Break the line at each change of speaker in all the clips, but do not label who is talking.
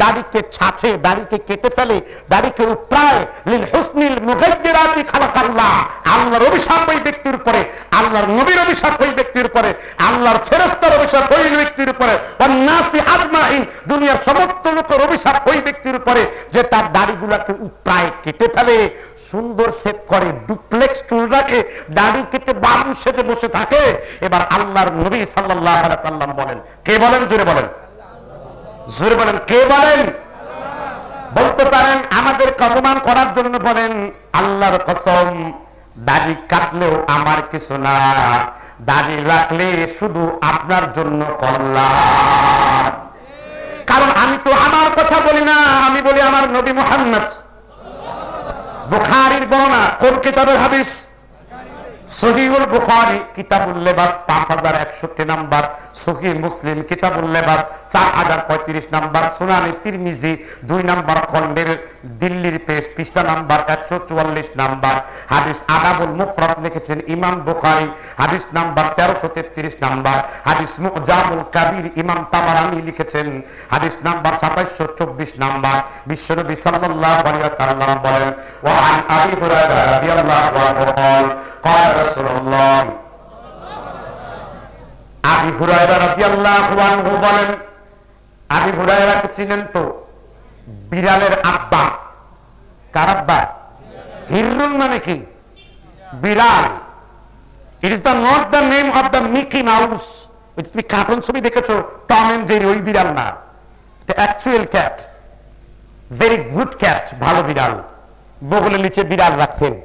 দাড়িকে ছাঁচে, দাড়িকে কেটে ফেলে, দাড়িকে উপড়ায়, লিল হুসনিল মুগায়্যিরাতি খালাকাল্লাহ, আল্লাহর অভিশাপ ওই ব্যক্তির উপরে, আল্লাহর নবীর অভিশাপ ওই ব্যক্তির উপরে, আল্লাহর ফেরেশতার অভিশাপ ওই ব্যক্তির উপরে, ওয়ান্নাসি আজমাইন, দুনিয়ার সমস্ত লোকের অভিশাপ ওই ব্যক্তির উপরে যে তার দাড়িগুলোকে উপড়ায়, কেটে ফেলে, সুন্দর সেভ করে, ডুপ্লেক্স চুল রাখে, দাড়ি কেটে বাবু সেজে বসে থাকে। এবার আল্লাহর নবী সাল্লাল্লাহু আলাইহি সাল্লাম বলেন, কে বলেন? জোরে বলেন, জোরে বলেন, কে বলেন? বলতে পারেন আমাদের অপমান করার জন্য বলেন, আল্লাহর কসম দাড়ি কাটলেও আমার কিছু না, দাড়ি রাখলে শুধু আপনার জন্য কল্যাণ। কারণ আমি তো আমার কথা বলি না, আমি বলি আমার নবী মুহাম্মদ। বুখারীর বর্ণনা, কোন কিতাবের হাদিস? সহিহুল বুখারী কিতাবুল লিবাস 5161 নাম্বার, সহিহ মুসলিম কিতাবুল লিবাস 4035 নাম্বার, সুনানে তিরমিজি 2 নাম্বার খণ্ডের দিল্লির পেশ পৃষ্ঠা নাম্বার 144 নাম্বার, হাদিস আদাবুল মুফরাদ লিখেছেন ইমাম বুখারী, হাদিস নাম্বার 1333 নাম্বার, হাদিস মুজামুল কাবীর ইমাম তাবারানী লিখেছেন হাদিস নাম্বার 2724 নাম্বার। বিশ্বনবী সাল্লাল্লাহু আলাইহি ওয়াসাল্লাম বলেন, ওয়া আন আবি হুরায়রা রাদিয়াল্লাহু আনহু قال رسول الله, আবি হুরায়রা রাদিয়াল্লাহু আনহু বলেন, আবি হুরায়রাকে চিনেন তো? বিড়ালের আব্বা। কার আব্বা? হিরুন মানে কি? বিড়াল। It is the not the name of the Mickey mouse. তুমি কার্টুন ছবি দেখেছো টম এন্ড জেরি, ওই বিড়াল না, the actual cat, very good cat, ভালো বিড়াল। বগলের নিচে বিড়াল রাখতেন।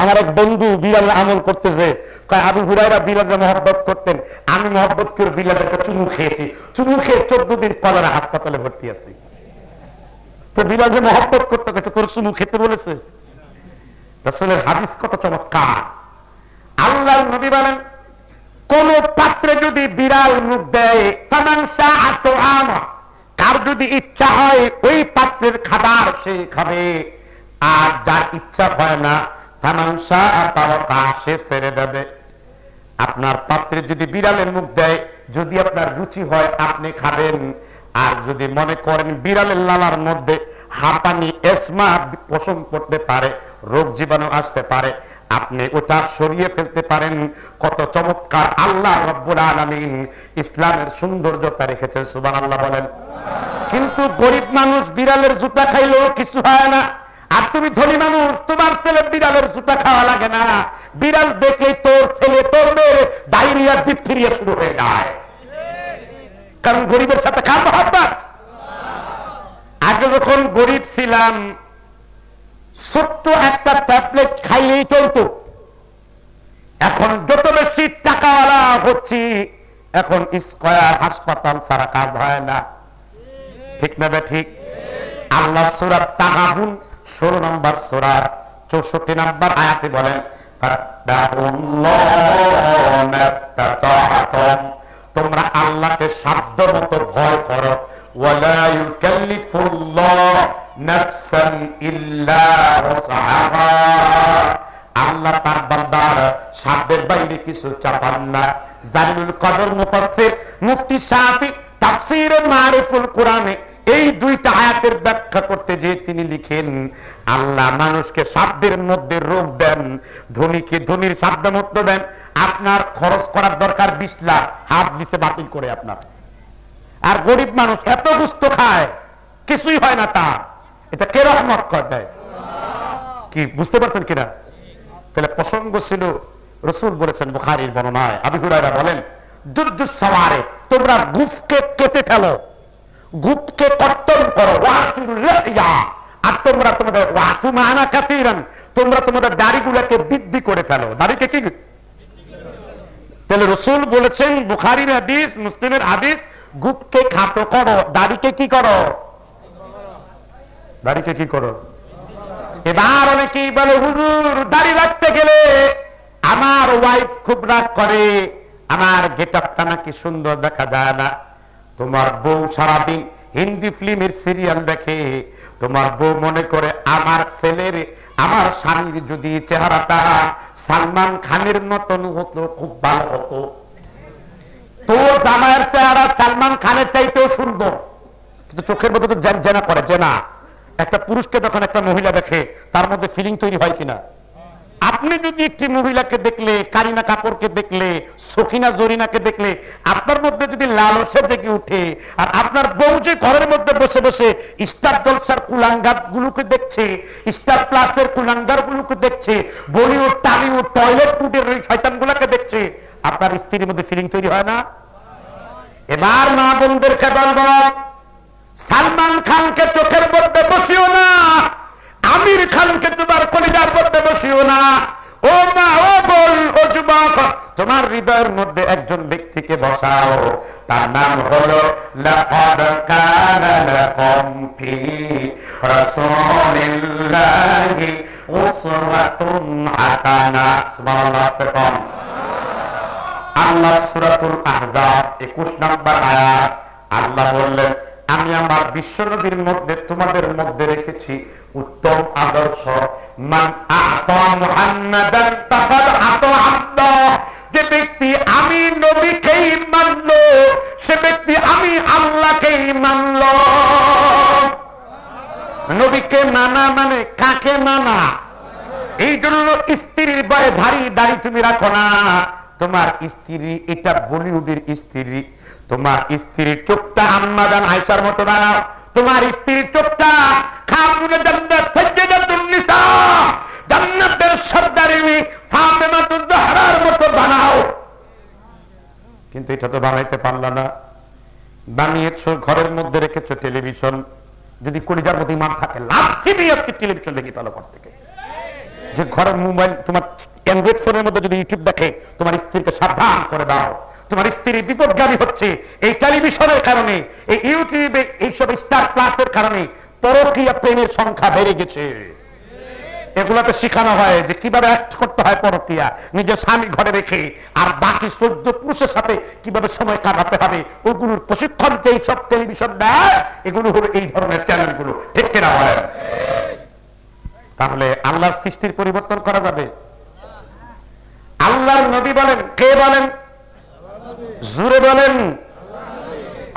আমার এক বন্ধু বিড়াল আমল করতেছে, আবু হুরায়রা বিড়ালকে মহব্বত করতেন, আমি মহব্বত করে বিড়ালের চুমু খেয়েছি, চুমু খেয়ে 14 দিন কলেরা হাসপাতালে ভর্তি আছি। তো বিড়ালকে মহব্বত করতে গেছে, তোর চুমু খেতে বলেছে। রাসূলের হাদিস কত চমৎকার। আল্লাহর নবী বলেন, কোন পাত্রে যদি বিড়াল মুখ দেয়, ফামান শাআ তুআমা, কার যদি ইচ্ছা হয় ওই পাত্রের খাবার সে খাবে, আর যার ইচ্ছা হয় না সে ছেড়ে দেবে। আপনার পাত্রে যদি বিড়ালের মুখ দেয়, যদি আপনার রুচি হয় আপনি খাবেন, আর যদি মনে করেন বিড়ালের লালার মধ্যে হাঁপানি এসমা পোষণ করতে পারে, রোগ জীবাণু আসতে পারে, আপনি ওটা সরিয়ে ফেলতে পারেন। কত চমৎকার আল্লাহ রাব্বুল আলামিন ইসলামের সৌন্দর্যতা রেখেছেন, সুবহানাল্লাহ বলেন। কিন্তু গরিব মানুষ বিড়ালের জুতা খাইলেও কিছু হয় না, আর তুমি ধনী মানুষ, তোমার ছেলে বিড়ালের জুতা খাওয়া লাগে না। বিড়াল দেখলেই তোর ছেলে তোর মেয়ে ডায়রিয়া ডিপথেরিয়া শুরু হয়ে যায়, কারণ গরিবের সাথে খাওয়া মহব্বত। আগে যখন গরিব ছিলাম, ছোট্ট একটা ট্যাবলেট খাইলেই চলতো। এখন যত বেশি টাকাওয়ালা হচ্ছি, এখন স্কয়ার হাসপাতাল ছাড়া কাজ হয় না। ঠিক না বে ঠিক? আল্লাহ সূরা তাগাবুন 16 নম্বর সূরা 64 নম্বর আয়াতে বলেন, তোমরা আল্লাহকে সাধ্যমতো ভয় করো, ওয়ালা ইউকাল্লিফুল্লাহ নাফসান ইল্লা ওয়াসআহা, আল্লাহ তার বান্দার সাধ্যের বাইরে কিছু চাপান না। জালিলুল কদর মুফাসসির মুফতি শাফি তাফসীরে মারিফুল কোরআনে এই দুইটা আয়াতের ব্যাখ্যা করতে যে তিনি লিখেন, আল্লাহ মানুষকে সাধ্যের মধ্যে রোগ দেন, ধনীকে ধনীর সাধ্য মতো দেন। আপনার খরচ করার দরকার 20 লাখ, হাত দিতে বাতিল করে আপনার। আর গরিব মানুষ এত গুস্ত খায়, কিছুই হয় না তার। এটা কে রহমত করে দেয়? কি বুঝতে পারছেন কিনা? তাহলে প্রসঙ্গ ছিল, রাসূল বলেছেন বুখারীর বর্ণনায়, আবু হুরায়রা বলেন, যুদ্ধ সওয়ারে তোমরা গুফকে কেটে ফেলো, গুপকে কর্তন করো, আর তোমরা তোমাদের ওয়াফু মানা কাসীরান, তোমরা তোমাদের দাড়িগুলোকে বৃদ্ধি করে ফেলো। দাড়িকে কি? তাহলে রাসূল বলেছেন, বুখারীর হাদিস, মুসলিমের হাদিস, গুপকে খাটো করো, দাড়িকে কি করো? দাড়িকে কি করো? এবার অনেকেই বলে, হুজুর দাড়ি রাখতে গেলে আমার ওয়াইফ খুব রাগ করে, আমার গেটআপটা নাকি সুন্দর দেখা যায় না। তোমার বউ সারাদিন হিন্দি ফিল্মের সিরিয়াল দেখে, তোমার বউ মনে করে আমার ছেলের, আমার স্বামীর যদি চেহারাটা সালমান খানের মতন হতো খুব ভালো হতো। তোর জামাইয়ের চেহারা সালমান খানের চাইতেও সুন্দর, কিন্তু চোখের মধ্যে তো জেনা করে, জেনা। একটা পুরুষকে যখন একটা মহিলা দেখে তার মধ্যে ফিলিং তৈরি হয় কিনা? আপনি যদি একটি মহিলাকে দেখলে, কারিনা কাপুরকে দেখলে, সখিনা জরিনাকে দেখলে আপনার মধ্যে যদি লালসা জেগে উঠে, আর আপনার বউ যে ঘরের মধ্যে বসে বসে স্টার জলসার কুলাঙ্গার গুলোকে দেখছে, স্টার প্লাসের কুলাঙ্গার গুলোকে দেখছে, বলিউড টালিউড টয়লেট ফুডের শয়তান গুলাকে দেখছে, আপনার স্ত্রীর মধ্যে ফিলিং তৈরি হয় না? এবার মা বোনদেরকে বলবো, সালমান খানকে চোখের মধ্যে বসিও না, আমির খানকে তোমার কলিজার মধ্যে বসিও না। ও মা, ও বোন, ও যুবক, তোমার হৃদয়ের মধ্যে একজন ব্যক্তিকে বসাও, তার নাম হলো লাকাদ কানা লাকুম ফি রাসূলিল্লাহি উসওয়াতুন হাসানাহ। সুবহানাল্লাহ। আল্লাহ সূরাতুল আহজাব 21 নম্বর আয়াত, আল্লাহ বললেন, আমি আমার বিশ্বনবীর মধ্যে তোমাদের মধ্যে রেখেছি উত্তম আদর্শ। মান আতা মুহাম্মাদান ফাকাদ আতা আল্লাহ। যে ব্যক্তি আমি নবীকেই মানলো, সে ব্যক্তি আমি আল্লাহকেই মানলো। নবীকে মানা মানে কাকে মানা? এই জন্য স্ত্রীর বয়ে দাড়ি তুমি রাখো না। তোমার স্ত্রী এটা বলিউডের স্ত্রী, তোমার স্ত্রীর চোখটা আম্মা জান আয়েশার মতো বানাও, তোমার স্ত্রীর চোখটা খাতুনে জান্নাত সাইয়্যিদাতুন নিসা, জান্নাতের সর্দারিনী ফাতেমাতুজ জাহরার মতো বানাও। কিন্তু এটা তো বানাইতে পারলা না। বানিয়েছো, ঘরের মধ্যে রেখেছো টেলিভিশন। যদি কলিজার মধ্যে ঈমান থাকে, লাঠি নিয়ে আজকে টেলিভিশন দেখি তাহলে ঘর থেকে। যে ঘরের মোবাইল, তোমার অ্যান্ড্রয়েড ফোনের মধ্যে যদি ইউটিউব দেখে, তোমার স্ত্রীকে সাবধান করে দাও। তোমার স্ত্রী বিপদগামী হচ্ছে এই টেলিভিশনের কারণে, এই ইউটিউবে, এইসব স্টার প্লাসের কারণে পরকীয়া প্রেমের সংখ্যা বেড়ে গেছে। এগুলাতে শেখানো হয় যে কিভাবে অ্যাক্ট করতে হয় পরকীয়া, নিজের স্বামী ঘরে রেখে, আর বাকি 14 পুরুষের সাথে কিভাবে সময় কাটাতে হবে, ওগুলোর প্রশিক্ষণ এইসব টেলিভিশন দেয়। এগুলো হলো এই ধরনের চ্যানেলগুলো, ঠিক কিনা বলেন? তাহলে আল্লাহর সৃষ্টির পরিবর্তন করা যাবে? আল্লাহর নবী বলেন, কে বলেন? জোরে বলেন।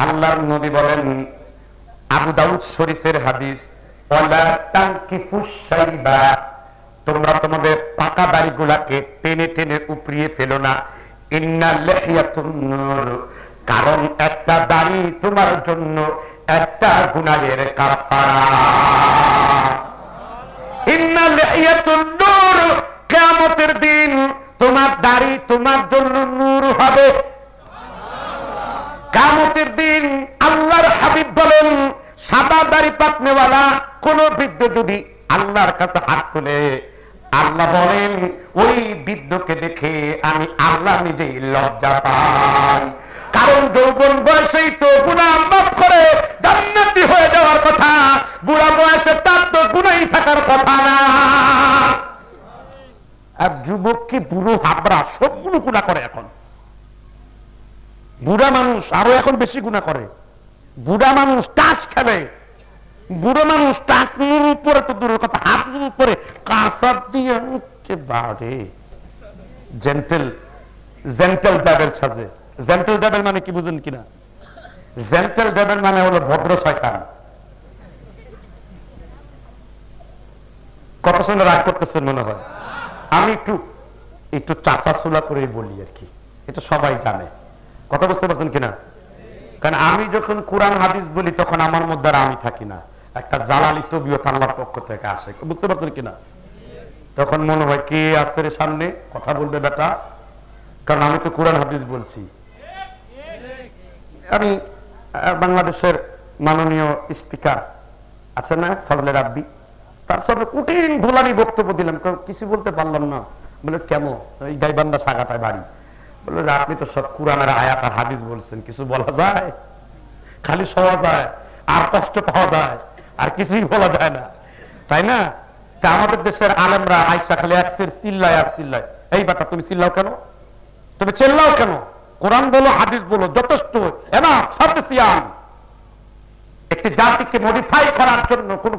আল্লাহর নবী বলেন, আবু দাউদ শরীফের হাদিস, ওয়ালা তানকিফুশ শাইবা, তোমরা তোমাদের পাকা দাড়িগুলোকে টেনে টেনে উপড়িয়ে ফেলো না। ইন্না লিহিয়াতুন নূর, কারণ একটা দাড়ি তোমার জন্য একটা গুনাহের কাফারা। ইন্না লিহিয়াতুন নূর, কিয়ামতের দিন তোমার দাড়ি তোমার জন্য নূর হবে। কিয়ামতের দিন আল্লাহর হাবিব বলেন, সাদা দাড়ি পাকনেওয়ালা কোন বৃদ্ধ যদি আল্লাহর কাছে হাত তুলে, আল্লাহ বলেন ওই বৃদ্ধকে দেখে আমি আল্লাহ নিজেই লজ্জা পাই। কারণ যৌবন বয়সেই তো গুনাহ মাফ করে জান্নাতি হয়ে যাওয়ার কথা, বুড়া বয়সে তার তো গুনাহই থাকার কথা না। আর যুবক কি বুড়ো হাবরা সবগুলো গুনাহ করে। এখন বুড়া মানুষ আরো এখন বেশি গুনাহ করে। বুড়া মানুষ তাস খেলে, বুড়ো মানুষ টাকনুর উপরে তো দূরের কথা, হাতের উপরে কাঁসার দিয়ে একেবারে জেন্টেল ডেভিল সাজে। জেন্টেল ডেভিল মানে কি বুঝেন কিনা? জেন্টেল ডেভিল মানে হলো ভদ্র শয়তান। কত শুনে রাগ করতেছেন মনে হয়। আমি একটু চাষাচুলা করেই বলি আর কি, এটা সবাই জানে। কথা বুঝতে পারছেন কিনা? কারণ আমি যখন কোরআন হাদিস বলি তখন আমার মধ্যে আর আমি থাকি না, একটা জালালি তবিয়ত আল্লাহর পক্ষ থেকে আসে। বুঝতে পারছেন কিনা? তখন মনে হয় কে আসছে রে সামনে কথা বলবে বেটা, কারণ আমি তো কোরআন হাদিস বলছি। আমি বাংলাদেশের মাননীয় স্পিকার আছেন না ফজলে রাব্বি, তার সামনে কঠিন গোলামি বক্তব্য দিলাম, কিছু বলতে পারলাম না। বলে কেমন? ওই গাইবান্ধা সাগাটায় বাড়ি। বললো যে আপনি তো সব কোরআনের আয়াত আর হাদিস বলছেন, কিছু বলা যায়? খালি শোয়া যায় আর কষ্ট পাওয়া যায়, আর কিছুই বলা যায় না, তাই না? তা আমাদের দেশের আলেমরা আইসা খালি একসের চিল্লায় আর চিল্লায়, এই বেটা তুমি চিল্লাও কেন, তুমি চিল্লাও কেন? কোরআন বলো হাদিস বলো, যথেষ্ট। একটি জাতিকে মডিফাই করার জন্য কোন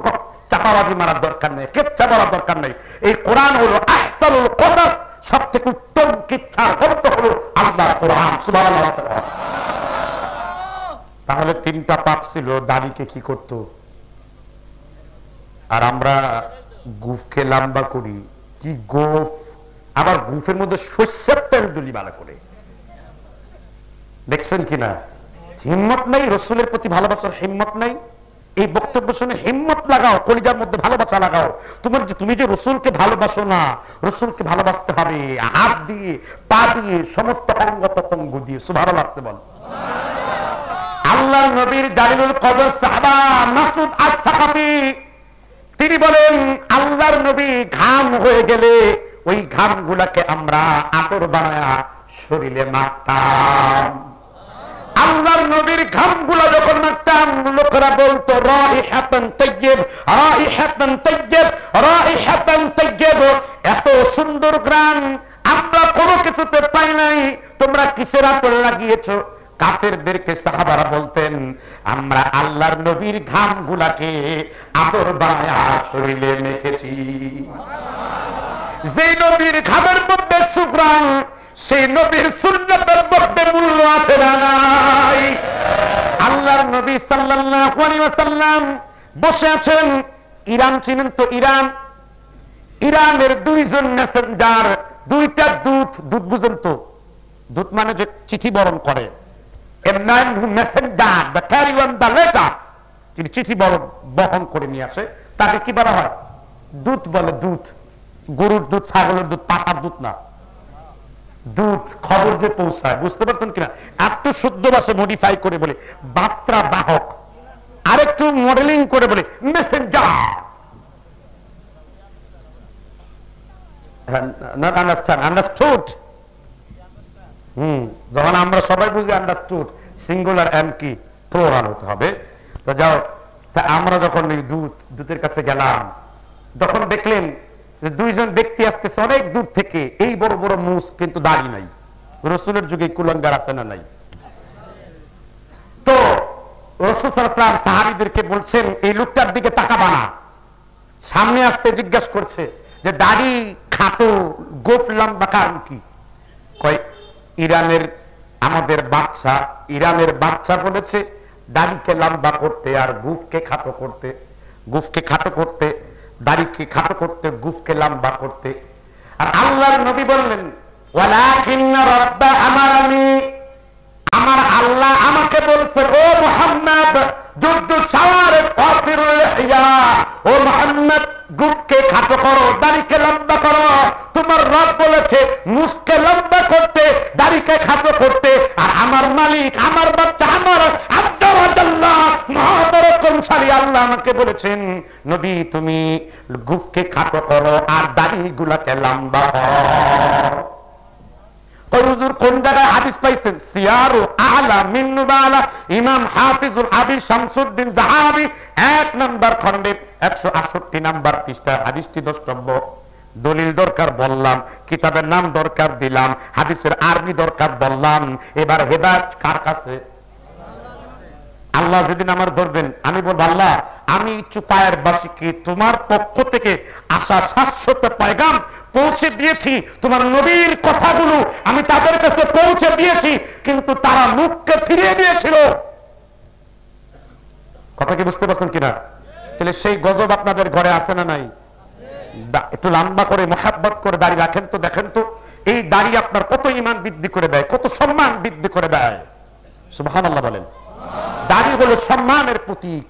চাপাবাজি মারার দরকার নেই, কেচ্ছা বলার দরকার নেই। এই কোরআন হলো আহসানুল কসাস, সবথেকে উত্তম কিচ্ছার গল্প হলো আল্লাহর কোরআন। সুবহানাল্লাহ। তাহলে তিনটা পাপ ছিল, দাড়িকে কি করত? আর আমরা গুফকে লম্বা করি, কি গোফ, আবার গুফের মধ্যে শস্যের তেল ডুলি ভালো করে। দেখছেন কিনা? হিম্মত নাই, রসুলের প্রতি ভালোবাসার হিম্মত নাই। এই বক্তব্য শুনে হিম্মত লাগাও, কলিজার মধ্যে ভালোবাসা লাগাও। তুমি যে রসুলকে ভালোবাসো না, রসুলকে ভালোবাসতে হবে হাত দিয়ে, পা দিয়ে, সমস্ত অঙ্গ প্রত্যঙ্গ দিয়ে। সুবহানাল্লাহ বল। আল্লাহর নবীর জালিলুল কদর সাহাবা মাসউদ আস-সাকাফি তিনি বলেন, আল্লাহর নবী ঘাম হয়ে গেলে ওই ঘামগুলাকে আমরা আতর বানায়া শরীরে মাখতাম। আল্লাহর নবীর ঘামগুলো যখন মাখতাম, লোকেরা বলতো রাইহাতান তাইয়্যিব, রাইহাতান তাইয়্যিব, রাইহাতান তাইয়্যিব। এত সুন্দর ঘ্রাণ আমরা কোনো কিছুতে পাই নাই, তোমরা কিসের আতর লাগিয়েছো? কাফেরদেরকে সাহাবারা বলতেন, আমরা আল্লাহর নবীর ঘামগুলাকে আতর বানায়া শরীরে মেখেছি। যে নবীর ঘামের মধ্যে সুঘ্রাণ, সেই নবীর সুন্নাতের মধ্যে মূল্য আছে না নাই? আল্লাহর নবী সাল্লাল্লাহু আলাইহি ওয়াসাল্লাম বসে আছেন। ইরান চিনেন তো? ইরানের দুইজন মেসেঞ্জার, দুইটা দূত। দূত বুঝেন তো? দূত মানে যে চিঠি বরণ করে। Messenger, the career the letter, যিনি চিঠি বহন করে নিয়ে আসে, তাকে কি বলা হয়? দূত বলে। দূত গরুর দুধ, ছাগলের দুধ, পাঠার দুধ না। দুধ খবর যে পৌঁছায়, বুঝতে পারছেন কিনা? একটু শুদ্ধ ভাষা মডিফাই করে বলে বার্তা বাহক, আর একটু মডেলিং করে বলে মেসেঞ্জার। Not understand, understood. যখন আমরা সবাই বুঝি আন্ডারস্টুড, সিঙ্গুলার এম কি প্লুরাল হতে হবে। তো যাও, তা আমরা যখন দূতের কাছে গেলাম, তখন দেখলেন যে দুইজন ব্যক্তি আসতেছে অনেক দূর থেকে, এই বড় বড় মুছ, কিন্তু দাড়ি নাই। রসুলের যুগে কুলাঙ্গার আছে না নাই? তো রাসূল সাল্লাল্লাহু আলাইহি ওয়াসাল্লাম সাহাবীদেরকে বলছেন, এই লোকটার দিকে তাকাবা না। সামনে আসতে জিজ্ঞাসা করছে যে দাড়ি খাটো, গোফ লম্বা কারণ কি? কয় ইরানের আমাদের বাদশা, ইরানের বাদশা বলেছে দাড়িকে লম্বা করতে আর গুফকে খাটো করতে, গুফকে খাটো করতে, দাড়িকে খাটো করতে, গুফকে লম্বা করতে। আর আল্লাহর নবী বললেন, ওয়ালাকিন্না রাব্বা আমারানি, আমার আল্লাহ আমাকে বলছেন, ও মুহাম্মদ যুদ্ধ সাওয়ার কাফিরুল হিয়া, ও মুহাম্মদ গুফকে খাটো করো, দাড়িকে লম্বা করো। তোমার রব বলেছে মুসকে লম্বা করতে, দাড়িকে খাটো করতে। আর আমার মালিক, আমার বাচ্চা, আমার আল্লাহ মহাপরাক্রমশালী আল্লাহ আমাকে বলেছেন, নবী তুমি গুফকে খাটো করো আর দাড়িগুলোকে লম্বা করো। হুজুর কোন জায়গায় হাদিস পাইছেন? সিয়ারু আলামিন নুবালা, ইমাম হাফিজুল হাদিস শামসুদ্দিন যাহাবী 1 নম্বর খণ্ডের 168 নম্বর পৃষ্ঠা হাদিসটি দ্রষ্টব্য। দলিল দরকার বললাম, কিতাবের নাম দরকার দিলাম, হাদিসের আরবি দরকার বললাম। এবার হেদায়েত কার কাছে? আল্লাহ যেদিন আমার ধরবেন, আমি বলবো আল্লাহ আমি চুপায়ের বাসীকে তোমার পক্ষ থেকে আসা শাশ্বত পয়গাম পৌঁছে দিয়েছি, তোমার নবীর কথাগুলো আমি তাদের কাছে পৌঁছে দিয়েছি, কিন্তু তারা মুখকে ফিরিয়ে দিয়েছিল। কথা কি বুঝতে পারছেন কিনা? তাহলে সেই গজব আপনাদের ঘরে আছে না নাই? একটু লম্বা করে মোহাব্বত করে দাড়ি রাখেন তো, দেখেন তো এই দাড়ি আপনার কত ঈমান বৃদ্ধি করে দেয়, কত সম্মান বৃদ্ধি করে দেয়। সুবহানাল্লাহ বলেন। দাড়ি হলো সম্মানের প্রতীক।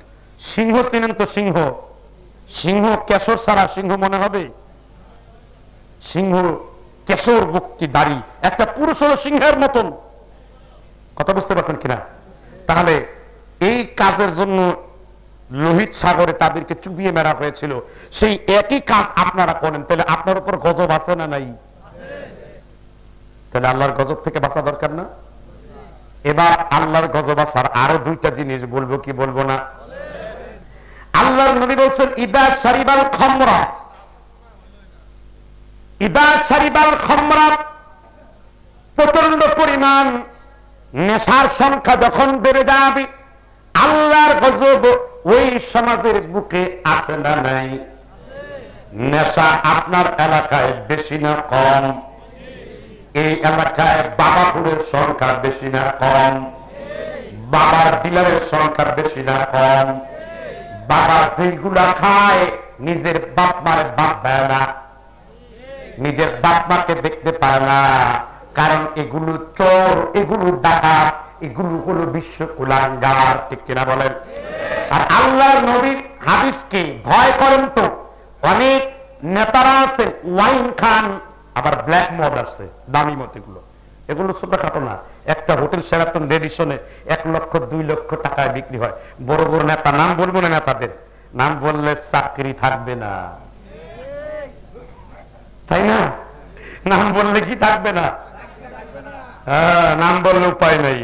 সিংহ চিনেন তো? সিংহ, সিংহ কেশর ছাড়া সিংহ মনে হবে? সিংহ কেশর মুক্তি দাড়ি, একটা পুরুষ হলো সিংহের মতন। কথা বুঝতে পারছেন কিনা? তাহলে এই কাজের জন্য লোহিত সাগরে তাদেরকে চুবিয়ে মেরা হয়েছিল, সেই একই কাজ আপনারা করেন, তাহলে আপনার উপর গজব আছে না নাই? তাহলে আল্লাহর গজব থেকে বাঁচা দরকার না? এবার আল্লাহর গজব আসার আরো দুইটা জিনিস বলবো, কি বলবো না? আল্লাহর নবী বলছেন, ইদা শারিবাল খামরা, ইদা শারিবাল খামরা, প্রচন্ড পরিমাণ নেশার সংখ্যা যখন বেড়ে যাবে, আল্লাহর গজব ওই সমাজের বুকে আছে না নাই? নেশা আপনার এলাকায় বেশি না কম? এই এলাকায় বাবাপুরের সংখ্যা বেশি না কম? বাবার ডিলারের সংখ্যা বেশি না কম? বাবা যেগুলা খায় নিজের বাপ মারে বাপ দেয় না, নিজের বাপ মাকে দেখতে পায় না, কারণ এগুলো চোর, এগুলো ডাকাত, এগুলো হলো বিশ্ব কুলাঙ্গার। ঠিক কিনা বলেন? আর আল্লাহর নবীর হাদিসকে ভয় করেন তো অনেক নেতারা আছে, ওয়াইন খান, আবার ব্ল্যাক মদ আছে, দামি মদ। এগুলো ছোটখাটো না। একটা হোটেল শেরাটন রেডিসনে 1 লক্ষ 2 লক্ষ টাকায় বিক্রি হয়। বড় বড় নেতা, নাম বলবো না নেতাদের, নাম বললে চাকরি থাকবে না, তাই না? নাম বললে কি থাকবে না? হ্যাঁ, নাম বললে উপায় নাই,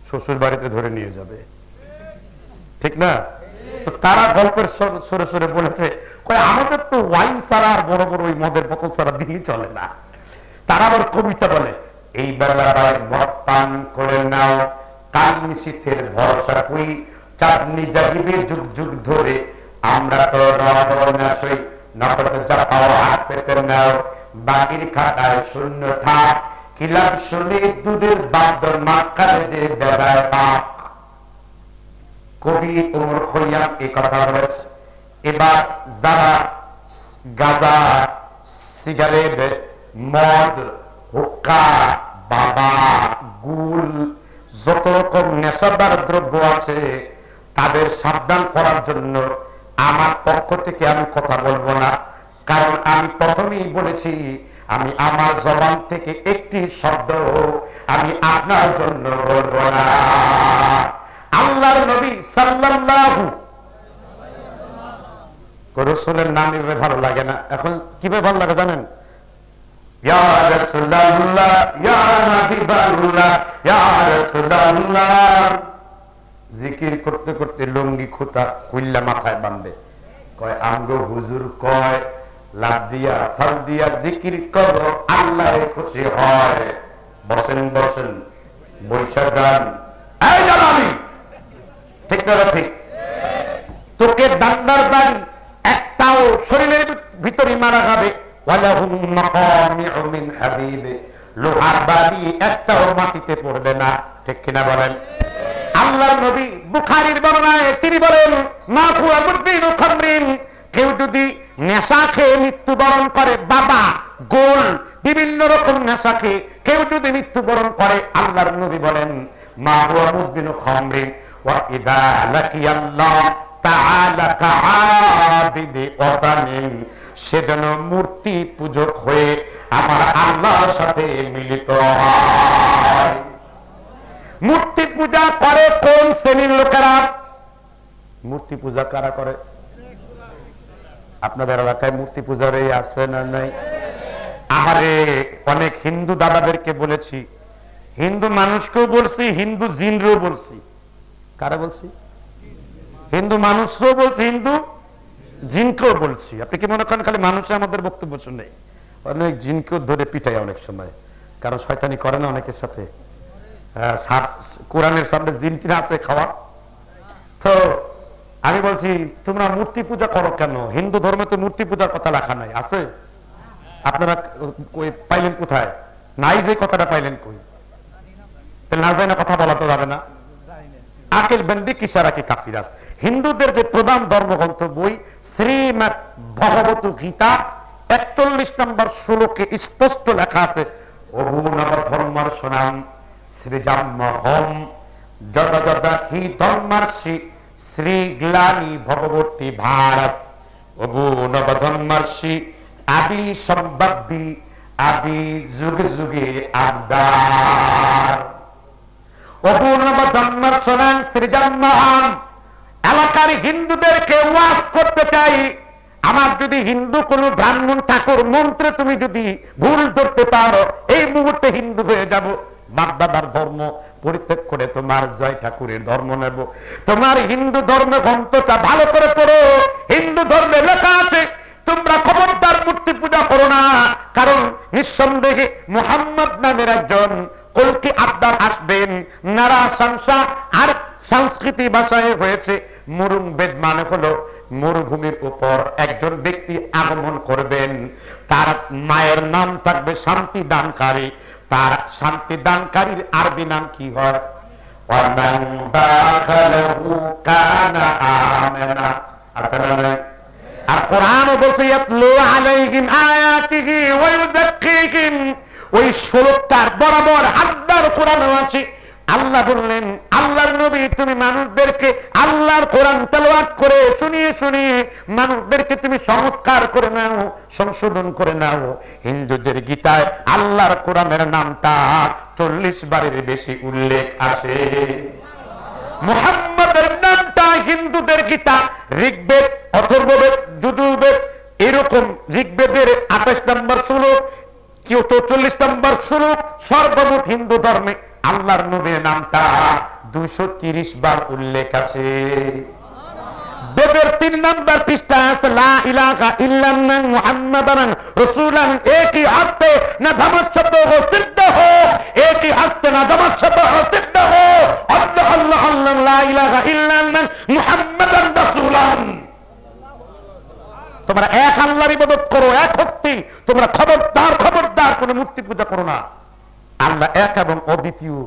শ্বশুর বাড়িতে ধরে নিয়ে যাবে, ঠিক না? তো তারা গল্পের সরে সরে বলেছে, কয় আমাদের তো ওয়াইন ছাড়া আর বড় বড় ওই মদের বোতল ছাড়া দিনই চলে না। তারা আবার কবিতা বলে, এই বেলায় মদ পান করে নাও, কাল নিশীথের ভরসা কই, চাঁদনি জাগিবে যুগ যুগ ধরে, আমরা তো রব না সই, নগদ যা পাও হাত পেতে নাও, বাকির খাতায় শূন্য থাক, কিলাম শুনে দুধের বাদ্য মাঝখানে যে বেড়ায় ফাঁক। কবি ওমর খৈয়াম এই কথা বলেছে। এবার যারা গাঁজা, সিগারেট, মদ, হুক্কা, বাবা, গুল, যত রকম নেশাদার দ্রব্য আছে তাদের সাবধান করার জন্য আমার পক্ষ থেকে আমি কথা বলবো না, কারণ আমি প্রথমেই বলেছি আমি আমার জবান থেকে একটি শব্দ আমি আপনার জন্য বলবো না। আল্লাহর নবী সাল্লাল্লাহু রাসূলের নাম নিতে ভালো লাগে না। এখন কিভাবে ভালো লাগে জানেন? ইয়া রাসূলুল্লাহ, ইয়া হাবিবাল্লাহ, ইয়া রাসূলুল্লাহ। জিকির করতে করতে লুঙ্গি খুঁতা খুললা মাথায় বাঁধে, কয় আমগো হুজুর কয় লাভ দিয়া ফাল দিয়া জিকির করো, আল্লাহ খুশি হয়। বসেন বসেন, বৈশা যান, এই জানাবি ঠিক না? ঠিক। তোকে ডান্ডার বাড়ি একটাও শরীরের ভিতরে মারা যাবে, লোহার বাড়ি একটাও মাটিতে পড়বে না, ঠিক কিনা বলেন? আল্লাহর নবী বুখারীর বর্ণনায় তিনি বলেন, মা হুয়া মুদ্দিনু খামরিন, কেউ যদি নেশা খেয়ে মৃত্যুবরণ করে, বাবা, গোল, বিভিন্ন রকম নেশা খেয়ে কেউ যদি মৃত্যুবরণ করে, আল্লাহর নবী বলেন মা হুয়া মুদ্দিনু খামরিন ওয়া ইযা লাকিয়াল্লাহ তাআলা কাআবিদি ওয়াসানিন, সেজন্য মূর্তি পূজক হয়ে আমার আল্লাহর সাথে মিলিত হয়। মূর্তি পূজা করে কোন শ্রেণীর লোকেরা? মূর্তি পূজা কারা করে? আপনাদের এলাকায় মূর্তি পূজার এই আছে না নাই? আহারে, অনেক হিন্দু দাদাদেরকে বলেছি, হিন্দু মানুষকেও বলছি, হিন্দু জিনরেও বলছি। কারা বলছি? হিন্দু মানুষও বলছি, হিন্দু জিনকেও বলছি। আপনি কি মনে করেন খালি মানুষে আমাদের বক্তব্য শুনে? অনেক জিনকেও ধরে পিটাই অনেক সময়, কারণ শয়তানি করে না অনেকের সাথে। কোরআনের সামনে জিনটির আছে খাওয়া। তো আমি বলছি তোমরা মূর্তি পূজা করো কেন? হিন্দু ধর্মে তো মূর্তি পূজার কথা লেখা নাই, আছে? আপনারা পাইলেন কোথায়? নাই, যে কথাটা পাইলেন কই? না যায় না, কথা বলা তো যাবে না। আকিল বেন্ডি কিসারা কি কাফিরাস। হিন্দুদের যে প্রধান ধর্মগ্রন্থ বই শ্রীমদ ভগবত গীতা 41 নম্বর শ্লোকে স্পষ্ট লেখা আছে, অভুনব ধর্মার সনাম শ্রীজাম্যহম জগদহি ধর্মার্ষি শ্রী গ্লানি ভগবতী ভারত, অভুনব ধর্মার্ষি আদি সম্ভাব্যি আদি যুগে যুগে আবদার। এলাকার হিন্দুদেরকে ওয়াজ করতে চাই, আমার যদি হিন্দু কোন ব্রাহ্মণ ঠাকুর মন্ত্রে তুমি যদি ভুল ধরতে পারো, এই মুহূর্তে হিন্দু হয়ে যাব, বাপদাদার ধর্ম পরিত্যাগ করে তোমার জয় ঠাকুরের ধর্ম নেব। তোমার হিন্দু ধর্ম গ্রন্থটা ভালো করে পড়ো, হিন্দু ধর্মে লেখা আছে তোমরা খবরদার মূর্তি পূজা করো না, কারণ নিঃসন্দেহে মুহাম্মদ নামের একজন কলকি আবদার আসবেন। নারা সংসার আর সংস্কৃতি ভাষায় হয়েছে মরুং বেদ, মানে হলো মরুভূমির উপর একজন ব্যক্তি আগমন করবেন, তার মায়ের নাম থাকবে শান্তি দানকারী। তার শান্তি দানকারীর আরবি নাম কি হয়? ওয়া মান দাখালাহু কানা আমিনা। আসলে আর কোরআনও বলছে ইয়াতলু আলাইহিম আয়াতিহি ওয়া ইউযাক্কিহিম। ওই শ্লোকটার বরাবর আল্লাহর কোরআন আছে। আল্লাহ বললেন, আল্লাহর নবী তুমি মানুষদেরকে আল্লাহর কোরআন তেলাওয়াত করে শুনিয়ে শুনিয়ে মানুষদেরকে তুমি সংস্কার করে নাও, সংশোধন করে নাও। হিন্দুদের গীতায় আল্লাহর কোরআনের নামটা 40 বারের বেশি উল্লেখ আছে। মুহাম্মাদের নামটা হিন্দুদের গীতা, ঋগ্বেদ, অথর্ববেদ, যজুর্বেদ, এরকম ঋগ্বেদের 28 নম্বর শ্লোক, কেউ 40 নম্বর শ্লোক, সর্বমোট হিন্দু ধর্মে আল্লাহর নবীর নামটা 230 বার উল্লেখ আছে। বেদের 3 নম্বর পৃষ্ঠা আছে লা ইলাহা ইল্লাল্লাহ মুহাম্মাদুর রাসূলুল্লাহ। একই অর্থে না ধর্ম শব্দ হো সিদ্ধ হো, একই অর্থে না ধর্ম শব্দ হো সিদ্ধ হো। আল্লাহ আল্লাহ আল্লাহ লা ইলাহা ইল্লাল্লাহ মুহাম্মাদুর রাসূলুল্লাহ। তোমরা এক আল্লাহর ইবাদত করো, এক হত্যি। তোমরা খবরদার খবরদার কোন মূর্তি পূজা করো না। আল্লাহ এক এবং অদ্বিতীয়।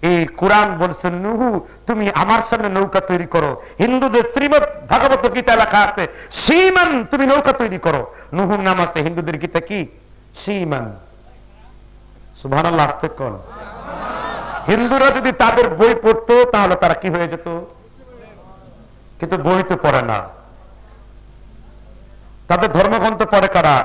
এই কোরআন বলছে নুহু তুমি আমার সামনে নৌকা তৈরি করো। হিন্দুদের শ্রীমদ ভাগবত গীতা লেখা আছে সীমান তুমি নৌকা তৈরি করো। নুহুর নাম আছে হিন্দুদের গীতা কি সীমান। সুবহানাল্লাহ, আস্তে কোন। হিন্দুরা যদি তাদের বই পড়তো তাহলে তারা কি হয়ে যেত, কিন্তু বই তো পড়ে না। তাদের ধর্মগ্রন্থ পড়ে কারা?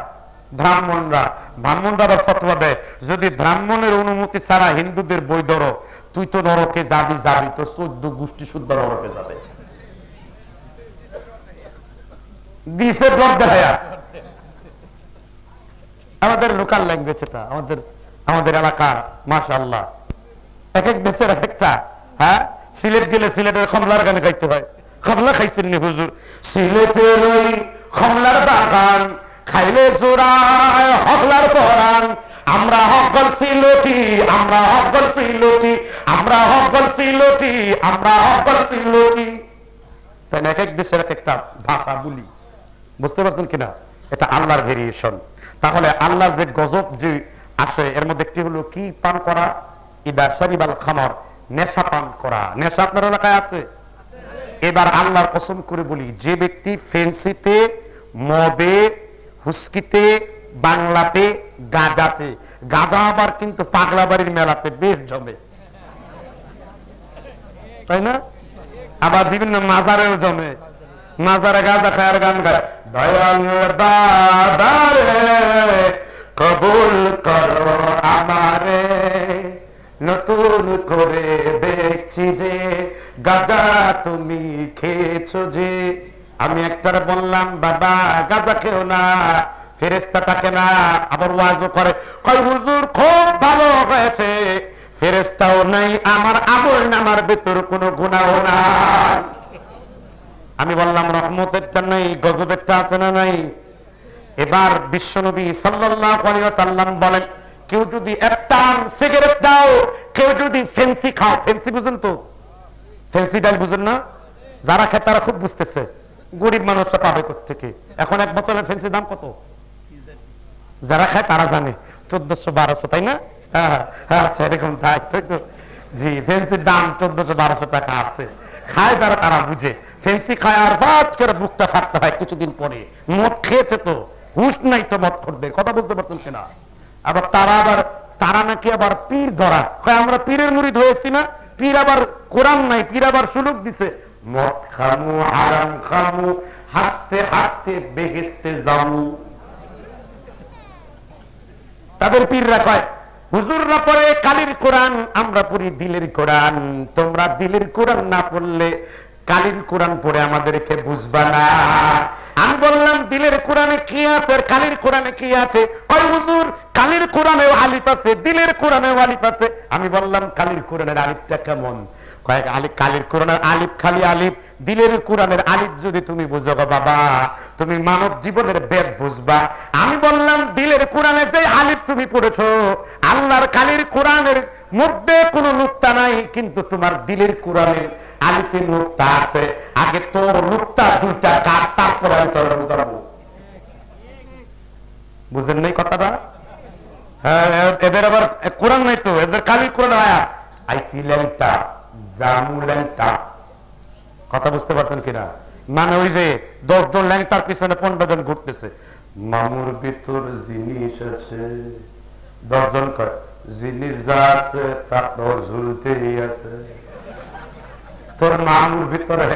ব্রাহ্মণরা। ব্রাহ্মণরা আবার ফতোয়া দেয় যদি ব্রাহ্মণের অনুমতি ছাড়া হিন্দুদের বই ধরো তুই তো নরকে যাবি, যাবি তো 14 গোষ্ঠী শুদ্ধ নরকে যাবে। দিছে ডর দেয়া। আমাদের লোকাল ল্যাঙ্গুয়েজ এটা, আমাদের এলাকার মাশাআল্লাহ এক এক দেশের এক একটা। হ্যাঁ, সিলেট গেলে সিলেটের কমলার গান গাইতে হয়। কমলা খাইছেন নি হুজুর? সিলেটের ওই কমলার বাগান খাইলে জোড়ায় হকলার পরাণ। আমরা হকল সিলটি, আমরা হকল সিলটি, আমরা হকল সিলটি, আমরা হকল সিলটি। তাই এক এক দেশের এক একটা ভাষা বলি, বুঝতে পারছেন কিনা? এটা আল্লাহর ভেরিয়েশন। তাহলে আল্লাহর যে গজব যে আসে এর মধ্যে একটি হলো কি পান করা, ইদা শারিবাল খামর, নেশা পান করা। নেশা আপনার এলাকায় আছে? এবার আল্লাহর কসম করে বলি, যে ব্যক্তি ফেন্সিতে, মদে, হুস্কিতে, বাংলাতে, গাঁজাতে, গাঁজা আবার কিন্তু পাগলা বাড়ির মেলাতে বেশ জমে, তাই না? আবার বিভিন্ন মাজারেও জমে। মাজারে গাঁজা খায় আর গান গায়, দয়াল দাদারে কবুল করো আমারে, নতুন করে দেখছি যে গাঁজা তুমি খেয়েছো যে। আমি একটার বললাম বাবা গাঁজা খেও না, ফেরেশতা থাকে না। আবার ওয়াজও করে, কই হুজুর খুব ভালো হয়েছে, ফেরেশতাও নাই, আমার আমল নামার ভিতর কোনো গুনাহও নাই। আমি বললাম রহমতের নাই গজবেরটা আছে না নাই? এবার বিশ্বনবী সাল্লাল্লাহু আলাইহি ওয়াসাল্লাম বলেন, কেউ যদি একটা সিগারেট দাও, কেউ যদি ফেন্সি খাও, ফেন্সি বুঝেন তো? ফেন্সি ডাল বুঝেন না? যারা খায় তারা খুব বুঝতেছে, গরিব মানুষরা পাবে কোত্থেকে। এখন এক বোতলের ফেন্সি দাম কত? যারা খায় তারা জানে, 1400-1200, তাই না? আচ্ছা, এরকম তাই তো। জি, ফেন্সির দাম 1400-1200 টাকা আছে। খায় যারা তারা বুঝে। ফেন্সি খায় আর ফাট করে বুকটা ফাটতে হয় কিছুদিন পরে। মদ খেয়েছে তো, হুশ নাই তো মদ করবে, কথা বুঝতে পারছেন কিনা? আবার তারা নাকি আবার পীর ধরা, আমরা পীরের মুরিদ হয়েছি না? পীর আবার কোরআন নাই, পীর আবার সুলুক দিছে, মদ খামু, হারাম খামু, হাসতে হাসতে বেহেশতে যাবো। তাদের পীররা কয়, হুজুররা পড়ে কালির কোরআন, আমরা পড়ি দিলের কোরআন। তোমরা দিলের কোরআন না পড়লে কালির কোরআন পড়ে আমাদেরকে বুঝবা না। আমি বললাম দিলের কোরআনে কি আছে আর কালির কোরআনে কি আছে? কয় হুজুর কালির কোরআনেও আলিফ আছে, দিলের কোরআনেও আলিফ আছে। আমি বললাম কালির কোরআনের আলিফটা কেমন? কয়েক আলিফ, কালির কোরআনের আলিফ খালি আলিফ, দিলের কোরআনের আলিফ যদি তুমি বুঝো বাবা, তুমি মানব জীবনের বেদ বুঝবা। আমি বললাম দিলের কোরআনে যে আলিফ তুমি পড়েছো, আল্লাহর কালির কোরআনের মধ্যে কোনো নুক্তা নাই, কিন্তু তোমার দিলের কোরআনের আলিফে নুক্তা আছে। আগে তোর নুক্তা দুইটা কাট, তারপরে আমি তোর বুঝাবো। বুঝলেন নাই কথাটা? হ্যাঁ, এদের আবার কোরআন নাই তো, এদের কালির কোরআন আয়াত। আইসি ল্যাংটা, জামু ল্যাংটা। কথা বুঝতে পারছেন কিনা? মানে ওই যে 10 জন ল্যাংটার পিছনে 15 জন ঘুরতেছে, মামুর ভিতর জিনিস আছে। 10 জন কয় জিনিস যা আছে তা তো ঝুলতেই আছে। তোর মামুর ভিতরে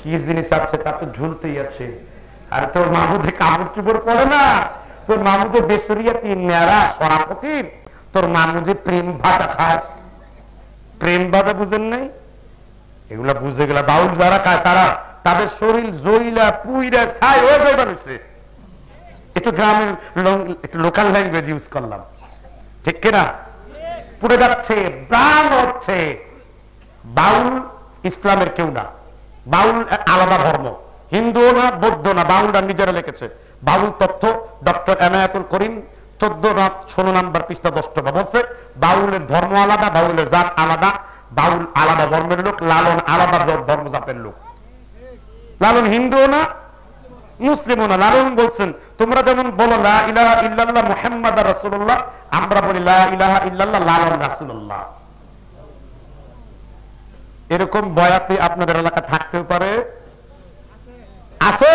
কি জিনিস আছে তা তো ঝুলতেই আছে। আর তোর মামু যে কাপড় চুপড় পরে না, তোর মামু যে বেসরিয়া তিন মেয়ারা সরা ফকির, তোর মামু যে প্রেম ভাটা খায়। প্রেম ভাটা বুঝেন নাই? এগুলা বুঝে গেলা বাউল যারা খায় তারা তাদের শরীর জইলা পুইরা ছাই হয়ে যায় মানুষে। একটু গ্রামের একটু লোকাল ল্যাঙ্গুয়েজ ইউজ করলাম, ঠিক কিনা? পুড়ে যাচ্ছে, প্রাণ হচ্ছে। বাউল ইসলামের কেউ না, বাউল আলাদা ধর্ম, হিন্দু না বৌদ্ধ না, বাউলরা নিজেরা লিখেছে। বাউল তথ্য ডক্টর এনায়েতুল করিম 14-16 নম্বর পৃষ্ঠা 10 বলছে বাউলের ধর্ম আলাদা, বাউলের জাত আলাদা। বাউল আলাদা ধর্মের লোক, লালন আলাদা ধর্ম জাতের লোক। লালন হিন্দু না মুসলিমও না। লালন বলছেন তোমরা যেমন বলো লা ইলাহা ইল্লাল্লাহ মুহাম্মাদুর রাসূলুল্লাহ, আমরা বলি লা ইলাহা ইল্লাল্লাহ লালন রাসূলুল্লাহ। এরকম বয়াতি আপনাদের এলাকা থাকতেও পারে, আছে।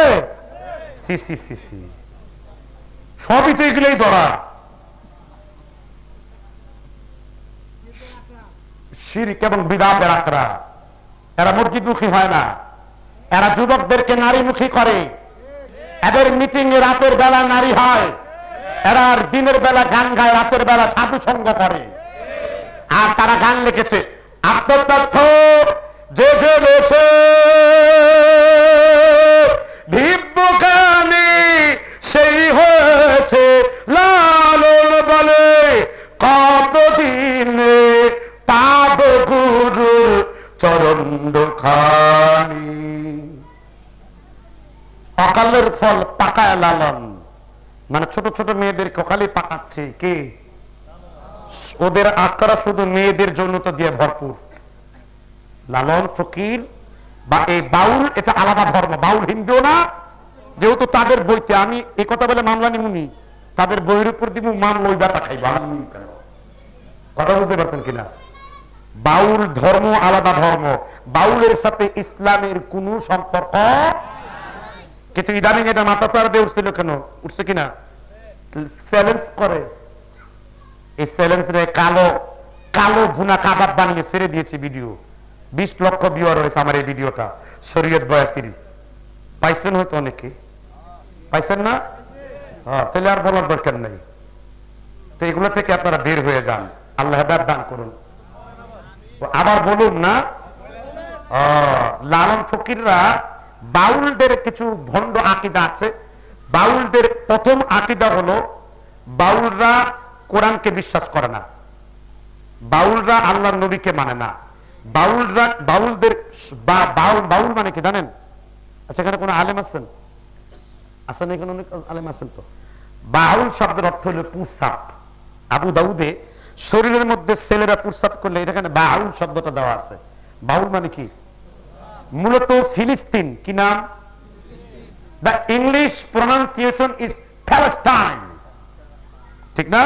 সি সি সি সি, সবই তো এগুলোই ধরা। শিরক এবং বিদআতের আকরা। এরা মসজিদমুখী হয় না, এরা যুবকদেরকে নারীমুখী করে। এদের মিটিং এ রাতের বেলা নারী হয়, এরা দিনের বেলা গান গায়, রাতের বেলা সাধু সঙ্গ করে। আর তারা গান লিখেছে আত্মতথ্য যে যে রয়েছে ভিব্বকানি সেই হয়েছে লালন বলে কতদিনে পাব গুরুর চরণ দুখানি। অকালের ফল পাকায় লালন, মানে ছোট ছোট মেয়েদের ককালে পাকাচ্ছে কে? ওদের আকারা শুধু মেয়েদের যৌনতা দিয়ে ভরপুর। লালন ফকির বা এই বাউল এটা আলাদা ধর্ম, বাউল হিন্দু না। যেহেতু তাদের বইতে আমি এই কথা বলে মামলা নিমুনি, তাদের বইয়ের উপর দিব মামলা, ওই ব্যাটা খাইব আমি কেন? কথা বুঝতে পারছেন কিনা? বাউল ধর্ম আলাদা ধর্ম, বাউলের সাথে ইসলামের কোন সম্পর্ক। কিন্তু ইদানিং এটা মাথা চারা দিয়ে উঠছিল কেন? উঠছে কিনা চ্যালেঞ্জ করে। এই চ্যালেঞ্জ রে কালো কালো ভুনা কাবাব বানিয়ে ছেড়ে দিয়েছে ভিডিও। 20 লক্ষ ভিউয়ার হয়েছে আমার এই ভিডিওটা। শরীয়ত বয়াতির পাইছেন হয়তো, অনেকে পাইছেন না? তাহলে আর বলার দরকার নেই। তো এগুলো থেকে আপনারা বের হয়ে যান, আল্লাহ হেদায়েত দান করুন। আবার বলুন না, লালন ফকিররা বাউলদের কিছু ভণ্ড আকীদা আছে। বাউলদের প্রথম আকীদা হলো বাউলরা কোরআনকে বিশ্বাস করে না, বাউলরা আল্লাহর নবীকে মানে না। বাউলরা বাউলদের বাউল মানে কি জানেন? আচ্ছা, এখানে কোন আলেম আছেন? আসেন, এখানে অনেক আলেম আছেন তো। বাউল শব্দের অর্থ হলো পুরসাপ। আবু দাউদে শরীরের মধ্যে ছেলেরা পুরসাপ করলে এখানে বাউল শব্দটা দেওয়া আছে। বাউল মানে কি? মূলত ফিলিস্তিন। কি নাম? The English pronunciation is Palestine, ঠিক না?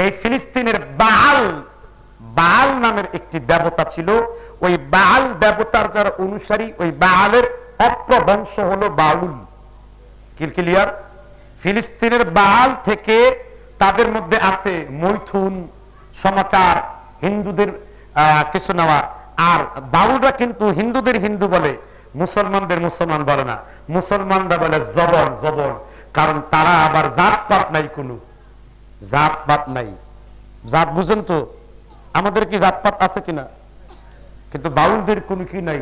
এই ফিলিস্তিনের বাল, বাল নামের একটি দেবতা ছিল। ওই বাল দেবতার যারা অনুসারী, ওই বালের অপ্রবংশ হলো বাউল। ক্লিয়ার? ফিলিস্তিনের বাল থেকে তাদের মধ্যে আছে মৈথুন, সমাচার, হিন্দুদের কিছু নেওয়া। আর বাউলরা কিন্তু হিন্দুদের হিন্দু বলে, মুসলমানদের মুসলমান বলে না। মুসলমানরা বলে জবর জবর, কারণ তারা আবার জাতপাত নাই, কোনো জাতপাত নাই। জাত বুঝেন তো? আমাদের কি জাতপাত আছে কিনা? কিন্তু বাউলদের কোনো কি নাই।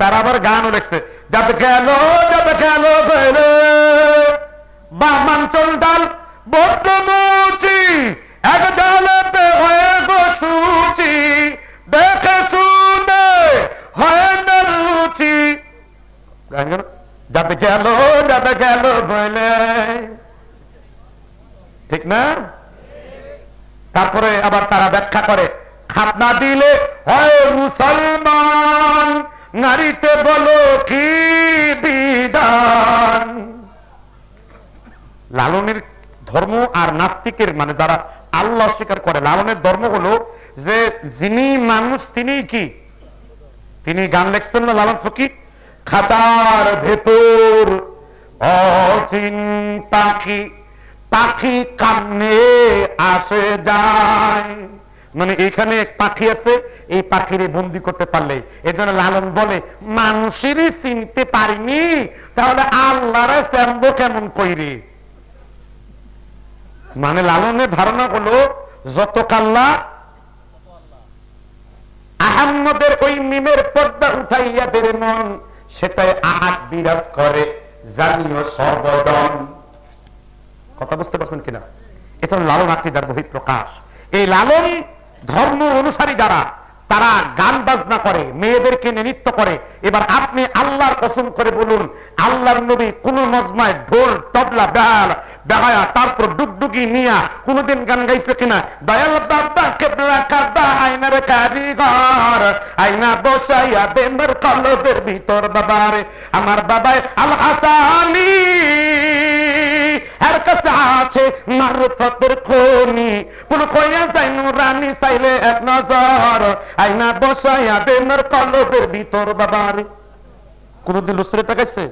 তারা আবার গানও লেখছে, যাতে গেল যাতে গেল বামাঞ্চল ডাল বড্ড মুচি, এক ডালেতে হয়ে বসুচি, দেখে শুনে হয় না রুচি। যাতে গেল বলে, ঠিক না? তারপরে আবার তারা ব্যাখ্যা করে, খাতনা দিলে হয় মুসলমান, নারীতে বলো কি বিধান। লালনের ধর্ম আর নাস্তিকের, মানে যারা আল্লাহ স্বীকার করে। লালনের ধর্ম হলো যে যিনি মানুষ তিনি কি, তিনি গান লিখছেন না লালন ফকির, খাতার ভেতর অচিন পাখি, পাখি কামনে আসে যায়, মানে এখানে এক পাখি আছে, এই পাখিরে বন্দি করতে পারলে। এই জন্য লালন বলে মানুষেরই চিনতে পারিনি, তাহলে আল্লাহরে চিনবো কেমন কইরে। মানে লালনের ধারণা হলো যত কাল্লা আহম্মদের ওই মিমের পর্দা উঠাইয়া দেরে মন, সেটাই আহাত বিরাজ করে জানিও সর্বদন। কথা বুঝতে পারছেন কিনা? এটা লালন আকীদার বহিঃপ্রকাশ। এই লালন ধর্ম অনুসারী যারা, তারা গান বাজনা করে, মেয়েদেরকে নৃত্য করে। এবার আপনি আল্লাহর কসম করে বলুন, আল্লাহর নবী কোন মজমায় ঢোল তবলা বেহায়া তারপর ডুগডুগি নিয়া কোনদিন গান গাইছে কিনা? দয়াল বাবা কেবলা কাবা আয়নার কারিগর, আয়না বসাইয়া বেমের কলবের ভিতর বাবারে, আমার বাবাই আল হাসানি এর কাছে আছে মারফতের খনি, কোন খোয়া যায় নুরানি চাইলে এক নজর, আয়না বসাইয়া বেমের কলবের ভিতর বাবারে। কোনদিন রসুল এটা গাইছে?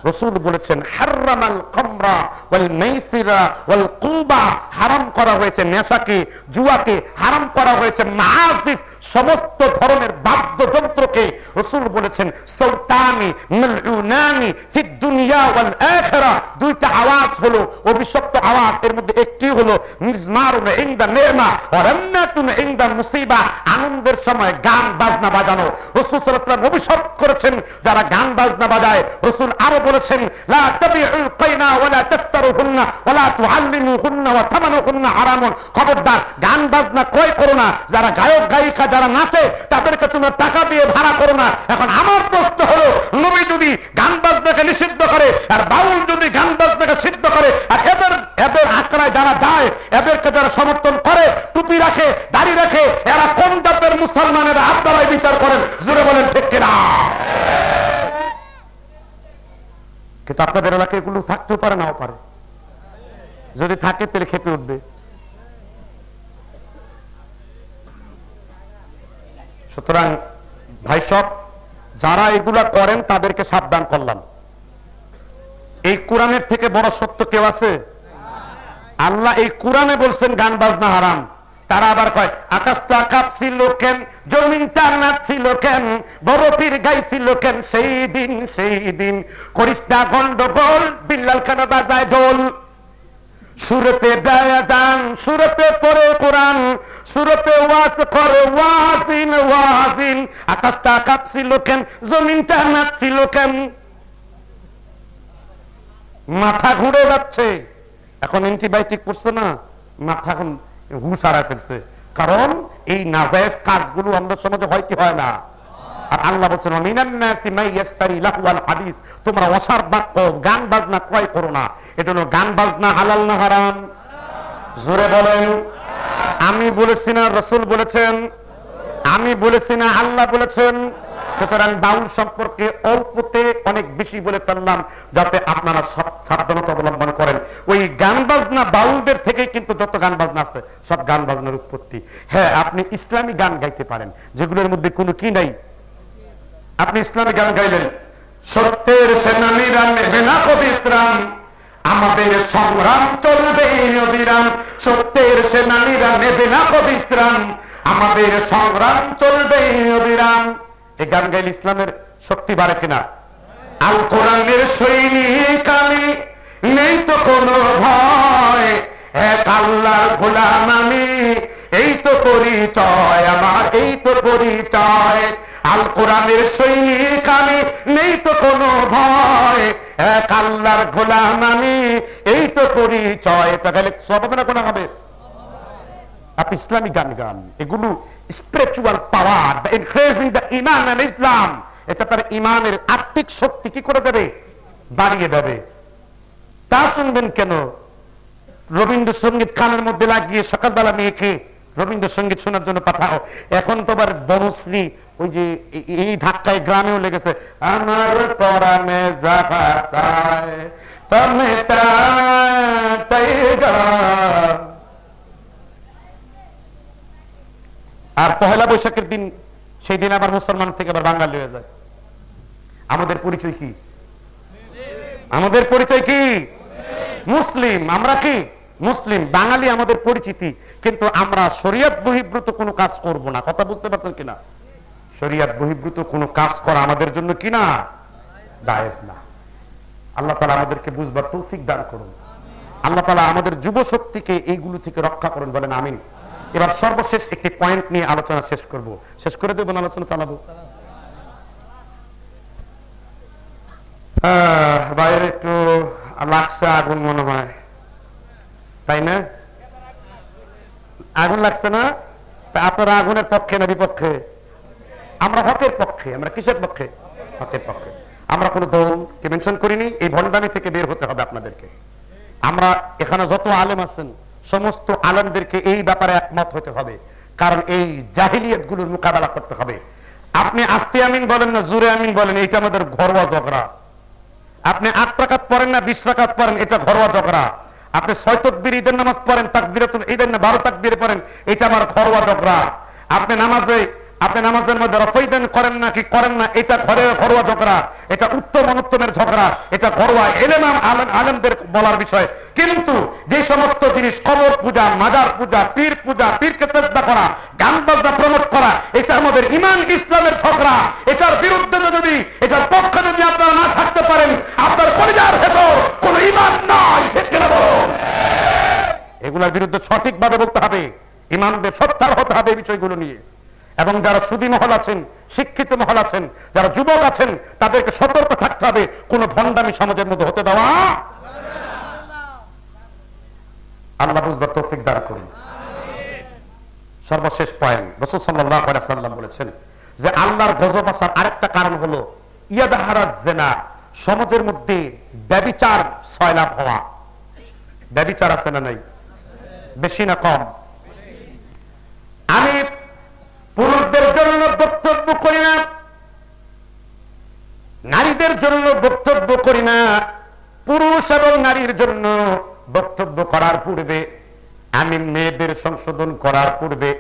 রসুল বলেছেন হারামাল খামরা ওয়াল মাইসিরা ওয়াল কুবা, হারাম করা হয়েছে নেশাকে, জুয়াকে, হারাম করা হয়েছে মাআসিফ, সমস্ত ধরনের বাদ্যযন্ত্রকে। রসুল বলেছেন সাউতানি মালউনানি ফিদ দুনিয়া ওয়াল আখিরা, দুইটা আওয়াজ হলো অভিশপ্ত আওয়াজ, এর মধ্যে একটি হলো মিজমারুন ইনদা নি'মা ওয়া রান্নাতুন ইনদা মুসিবা, আনন্দের সময় গান বাজনা বাজানো। রাসূল সাল্লাল্লাহু আলাইহি ওয়াসাল্লাম অভিশপ্ত করেছেন যারা গান বাজনা বাজায়। রাসূল আরো বলেছেন লা তাবিউল কাইনা ওয়া লা তাস্তারুহুন্না ওয়া লা তুআল্লিমুহুন্না ওয়া তামানুহুন্না হারামুন, খবরদার গান বাজনা ক্রয় করো না, যারা গায়ক গায়িকা যারা নাচে তাদেরকে তুমি টাকা দিয়ে ভাড়া করো না। এখন আমার প্রশ্ন হলো, নবী যদি গান বাজনাকে নিষিদ্ধ করে আর বাউল যদি গান বাজনাকে সিদ্ধ করে, আর এদের আঁকড়ায় যারা যায়, এদেরকে যারা সমর্থন করে, টুপি রাখে, দাড়ি রাখে, এরা কোন জাতের মুসলমানেরা? আপনারাই বিচার করেন, জোরে বলেন ঠিক কিনা? কিন্তু আপনাদের এলাকায় এগুলো থাকতেও পারে, নাও পারে। যদি থাকে তাহলে খেপে উঠবে। সুতরাং ভাই সব যারা এগুলা করেন তাদেরকে সাবধান করলাম। এই কোরআনের থেকে বড় সত্য কেউ আছে? আল্লাহ এই কোরআনে বলছেন গান বাজনা হারাম, তারা আবার কয় আকাশটা কাঁপছিল কেন, জমিনটা নাচছিল কেন, বড় পীর গাইছিল কেন সেই দিন, করিস না গন্ডগোল, বিল্লাল কেন বাজায় ঢোল। সুরতে দায়াদান, সুরতে পড়ে কোরআন, সুরতে ওয়াজ করে ওয়াজিন, আকাশটা কাঁপছিল কেন, জমিনটা নাচছিল কেন। মাথা ঘুরে যাচ্ছে, এখন অ্যান্টিবায়োটিক পড়ছে না, মাথা এখন হুশ হারায় ফেলছে, কারণ এই নাজায়েজ কাজগুলো আমাদের সমাজে হয় কি হয় না। আর আল্লাহ বলছেন মিনান নাসি মাই ইয়াশতারি লাহওয়াল হাদিস, তোমরা অসার বাক্য গান বাজনা ক্রয় করো না। এজন্য গান বাজনা হালাল না হারাম? জোরে বলেন। আমি বলেছি না রাসূল বলেছেন? আমি বলেছি না আল্লাহ বলেছেন? সুতরাং বাউল সম্পর্কে অল্পতে অনেক বেশি বলে ফেললাম, যাতে আপনারা সাবধানতা অবলম্বন করেন। ওই গান বাজনা বাউলদের থেকে কিন্তু যত গান বাজনা আছে সব গান বাজনার উৎপত্তি। হ্যাঁ, আপনি ইসলামী গান গাইতে পারেন যেগুলোর মধ্যে কোনো কি নাই। আপনি ইসলামী গান গাইলেন, সত্যের সেনানীরা নেবে না বিশ্রাম, আমাদের সংগ্রাম চলবে অবিরাম, সত্যের সেনানীরা নেবে না বিশ্রাম, আমাদের সংগ্রাম চলবে অবিরাম। এই গান গাইলে ইসলামের শক্তি বাড়ে কিনা? আল কোরআনের সৈনিক আমি, নেই তো কোনো ভয়, এক আল্লাহর গোলাম আমি, এই তো পরিচয় আমার, এই তো পরিচয়। আল কোরআনের সৈনিক আমি, নেই তো কোনো ভয়, এক আল্লাহর গোলাম আমি, এই তো পরিচয়। এটা গেলে সব হবে না, কোনো হবে? আপনি ইসলামী গান গান, এগুলো স্পিরিচুয়াল পাওয়ার, ইনক্রিজিং দ্য ঈমান এন্ড ইসলাম, এটা তার ঈমানের আত্মিক শক্তি কি করে দেবে? বাড়িয়ে দেবে। তা শুনবেন কেন? রবীন্দ্রসঙ্গীত কানের মধ্যে লাগিয়ে সকালবেলা মেয়েকে রবীন্দ্রসঙ্গীত শোনার জন্য পাঠাও। এখন তো আবার বনশ্রী ওই যে এই ধাক্কায় গ্রামেও লেগেছে, আমার পরাণে জাগাতায় তুমি তাই গা। আর পহেলা বৈশাখের দিন সেই দিন আবার মুসলমান থেকে আবার বাঙালি হয়ে যায়। আমাদের পরিচয় কি? আমাদের পরিচয় কি? মুসলিম। আমরা কি মুসলিম, বাঙালি আমাদের পরিচিতি, কিন্তু আমরা শরীয়ত বহির্ভূত কোনো কাজ করব না। কথা বুঝতে পারছেন কিনা? শরীয়ত বহির্ভূত কোনো কাজ করা আমাদের জন্য কিনা জায়েজ না। আল্লাহ তাআলা আমাদেরকে বুঝবার তৌফিক দান করুন। আল্লাহ তাআলা আমাদের যুব শক্তিকে এইগুলো থেকে রক্ষা করুন, বলেন আমিন। এবার সর্বশেষ একটি পয়েন্ট নিয়ে আলোচনা শেষ করব। শেষ করে দেব না আলোচনা চালাবো? বাইরে একটু লাগছে আগুন মনে হয়, তাই না? আগুন লাগছে না? আপনারা আগুনের পক্ষে না বিপক্ষে? আমরা হকের পক্ষে। আমরা কিসের পক্ষে? হকের পক্ষে। আমরা কোনো দলকে মেনশন করিনি। এই ভণ্ডামি থেকে বের হতে হবে আপনাদেরকে। আমরা এখানে যত আলেম আছেন সমস্ত আলেমদেরকে এই ব্যাপারে একমত হতে হবে, কারণ এই জাহিলিয়াত গুলোর মোকাবেলা করতে হবে। আপনি আস্তে আমিন বলেন না জোরে আমিন বলেন, এটা আমাদের ঘরোয়া ঝগড়া। আপনি 8 রাকাত পড়েন না 20 রাকাত পড়েন, এটা ঘরোয়া ঝগড়া। আপনি 6 তাকবীর ঈদের নামাজ পড়েন, তাকবীরাতুল ঈদের না 12 তাকবীর পড়েন, এটা আমার ঘরোয়া ঝগড়া। আপনি নামাজের মধ্যে রফাইদান করেন না কি করেন না, এটা ঘরোয়া ঝগড়া। এটা উত্তম অনুত্তমের ঝগড়া, এটা ঘরোয়া আলেমদের বলার বিষয়। কিন্তু যে সমস্ত জিনিস কবর পূজা, মাজার পূজা, পীর পূজা, পীরকে শ্রদ্ধা করা, গান বাজনা প্রমোট করা, এটা আমাদের ঈমান ইসলামের ঝগড়া। এটার বিরুদ্ধে যদি, এটার পক্ষে যদি আপনারা না থাকতে পারেন, আপনার পরিবার ভেতর কোনো ঈমান নাই। ঠিক কিনা বলুন? এগুলোর বিরুদ্ধে সঠিকভাবে বলতে হবে, ঈমানদের সত্যার হতে হবে এই বিষয়গুলো নিয়ে। এবং যারা সুদী মহল আছেন, শিক্ষিত মহল আছেন, যারা যুবক আছেন, তাদেরকে সতর্ক থাকতে হবে, কোন ভণ্ডামি সমাজের মধ্যে হতে দেওয়া। আল্লাহ বুঝবার তৌফিক দান করুন। সর্বশেষ পয়েন্ট, রাসূল সাল্লাল্লাহু আলাইহি ওয়াসাল্লাম বলেছেন যে আল্লাহর গজব আসার আরেকটা কারণ হলো ইয়াদহারাজ জিনা, সমাজের মধ্যে ব্যভিচার সয়লাভ হওয়া। ব্যভিচার আছে না নাই? বেশি না কম? আমি পুরুষদের জন্য বক্তব্য করি না, নারীদের জন্য বক্তব্য করি না। পুরুষ এবং নারীর জন্য বক্তব্য করার পূর্বে, আমি মেয়েদের সংশোধন করার পূর্বে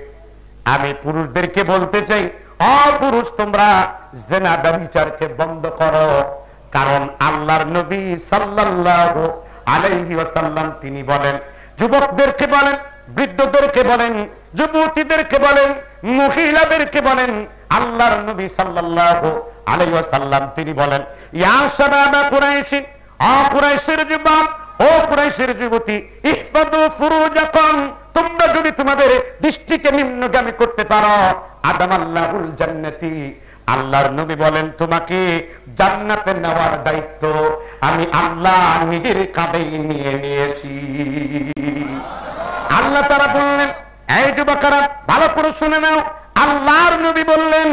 আমি পুরুষদেরকে বলতে চাই, পুরুষ তোমরা জিনা ব্যভিচারকে বন্ধ করো। কারণ আল্লাহর নবী সাল্লাল্লাহু আলাইহি ওয়াসাল্লাম তিনি বলেন, যুবকদেরকে বলেন, বৃদ্ধদেরকে বলেন, যুবতীদেরকে বলেন, মহিলাদেরকে বলেন, আল্লাহর নবী সাল্লাল্লাহু আলাইহি ওয়াসাল্লাম তিনি বলেন, ইয়া শাবাবা কুরাইশ, কুরাইশের যুবক, ও কুরাইশের যুবতী, ইহফাদু ফুরুজাকুম, তোমরা যদি তোমাদের দৃষ্টিকে নিম্নগামী করতে পারো, আদামাল্লাহুল জান্নাতি, আল্লাহর নবী বলেন তোমাকে জান্নাতে নেওয়ার দায়িত্ব আমি আল্লাহ নিজের কাঁধে নিয়ে নিয়েছি। আল্লাহ তাআলা বললেন, এই যুবকেরা ভালো করে শুনে নাও, আল্লাহর নবী বললেন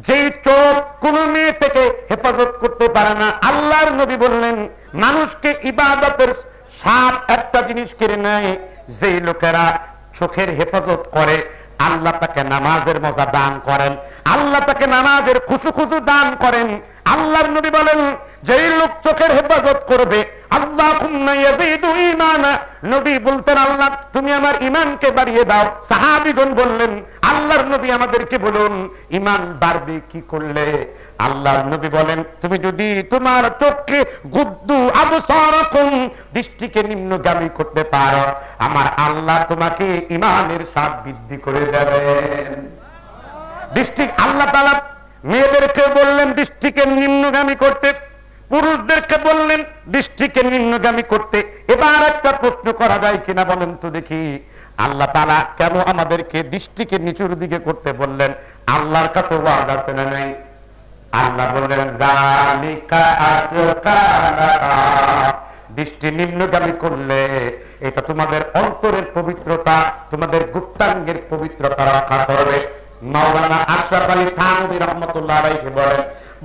যেই চোখ কোন মেয়ে থেকে হেফাজত করতে পারে না, আল্লাহর নবী বললেন মানুষকে ইবাদতের সাত একটা জিনিস কেড়ে নেয়। যেই লোকেরা চোখের হেফাজত করে আল্লাহ তাকে নামাজের মজা দান করেন, আল্লাহ তাকে নামাজের খুশু খুশু দান করেন। আল্লাহর নবী বলেন যেই লোক চোখের হেফাজত করবে, আল্লাহুম্মা ইয়াজিদু ঈমানা, নবী বলতেন আল্লাহ তুমি আমার ঈমানকে বাড়িয়ে দাও। সাহাবীগণ বললেন আল্লাহর নবী আমাদেরকে বলুন ঈমান বাড়বে কি করলে? আল্লাহর নবী বলেন তুমি যদি তোমার চোখকে গুদ্দু আবসারাকুম, দৃষ্টিকে নিম্নগামী করতে পারো, আমার আল্লাহ তোমাকে ঈমানের স্বাদ বৃদ্ধি করে দেবেন। দৃষ্টি আল্লাহ তাআলা মেয়েদেরকে বললেন দৃষ্টিকে নিম্নগামী করতে, পুরুষদেরকে বললেন দৃষ্টিকে নিম্নগামী করতে। এবার একটা প্রশ্ন করা যায় কিনা বলেন তো দেখি, আল্লাহ তাআলা কেন আমাদেরকে দৃষ্টিকে নিচুর দিকে করতে বললেন? আল্লাহর কাছে ওয়াজ আছে না নাই? আল্লাহ বললেন যালিকা আসকানা, দৃষ্টি নিম্নগামী করলে এটা তোমাদের অন্তরের পবিত্রতা, তোমাদের গুপ্তাঙ্গের পবিত্রতা রক্ষা করবে। মাওলানা আশরাফ আলী থানভী রাহমাতুল্লাহ আলাইহি বলেন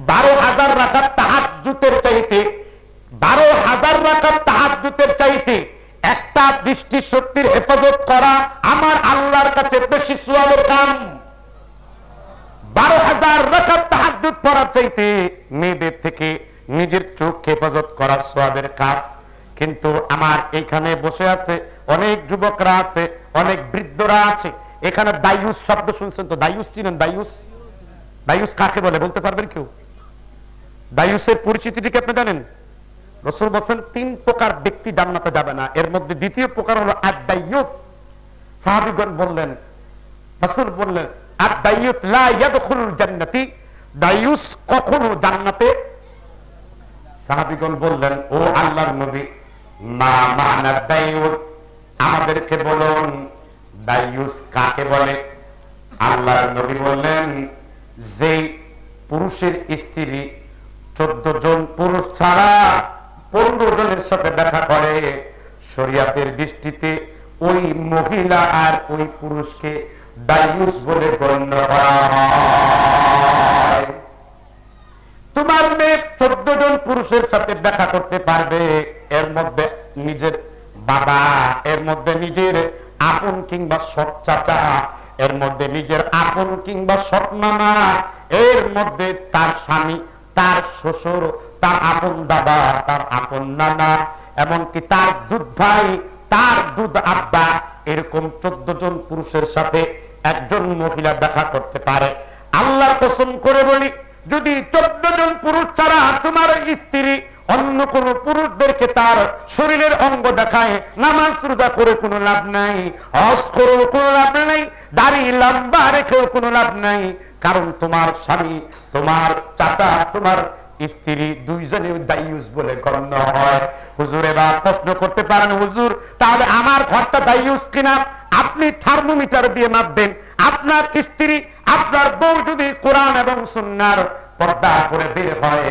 12,000 রাকাত তাহাজ্জুদের চাইতে 12,000 রাকাত তাহাজ্জুদের চাইতে একটা দৃষ্টি শক্তির হেফাজত করা আমার আল্লাহর কাছে বেশি সওয়াবের কাম। 12,000 রাকাত তাহাজ্জুদ পড়ার চাইতে মেয়েদের থেকে নিজের চোখ হেফাজত করার সওয়াবের কাজ। কিন্তু আমার এখানে বসে আছে অনেক যুবকরা আছে, অনেক বৃদ্ধরা আছে, এখানে দায়ুস শব্দ শুনছেন তো, দায়ুস চিনেন? দায়ুস, দায়ুস কাকে বলে বলতে পারবেন কেউ? দায়ুসের পরিচিতিটি কি আপনি জানেন? রাসূল বলেন 3 প্রকার ব্যক্তি জান্নাতে যাবে না, এর মধ্যে দ্বিতীয় প্রকার হলো আদ-দায়ুস। সাহাবীগণ বললেন, রাসূল বললেন আদ-দায়ুস লা ইয়াদখুলুল জান্নাতি, দায়ুস কখনো জান্নাতে। সাহাবীগণ বললেন, ও আল্লাহর নবী, মা মানা দায়ুস, আমাদেরকে বলুন দায়ুস কাকে বলে? আল্লাহর নবী বললেন, যে পুরুষের স্ত্রী 14 জন পুরুষ ছাড়া 15 জনের সাথে দেখা করে, শরীয়তের দৃষ্টিতে ওই মহিলা আর ওই পুরুষকে দায়ুস বলে গণ্য করা হয়। তোমার মেয়ে 14 জন পুরুষের সাথে দেখা করতে পারবে, এর মধ্যে নিজের বাবা, এর মধ্যে নিজের আপন কিংবা সৎ চাচা, এর মধ্যে নিজের আপন কিংবা সৎ মামা, এর মধ্যে তার স্বামী, তার শ্বশুর, তার আপন দাদা, তার আপন নানা, এমনকি তার দুধ ভাই, তার দুধ আব্বা, এরকম 14 জন পুরুষের সাথে একজন মহিলা দেখা করতে পারে। আল্লাহর কসম করে বলি, যদি 14 জন পুরুষ ছাড়া তোমার স্ত্রী অন্য কোন পুরুষদেরকে তার শরীরের অঙ্গ দেখায়, নামাজ রোজা করে কোনো লাভ নাই, হজ করে কোনো লাভ নাই, দাড়ি লম্বা রেখেও কোনো লাভ নাই, কারণ তোমার স্বামী, তোমার চাচা, তোমার স্ত্রী দুইজনে দায়ুস বলে গণ্য হয়। হুজুর এবার প্রশ্ন করতে পারেন, হুজুর তাহলে আমার ঘরটা দায়ুস কিনা? আপনি থার্মোমিটার দিয়ে মাপবেন। আপনার স্ত্রী, আপনার বউ যদি কোরআন এবং সুন্নাহর পর্দা করে বের হয়,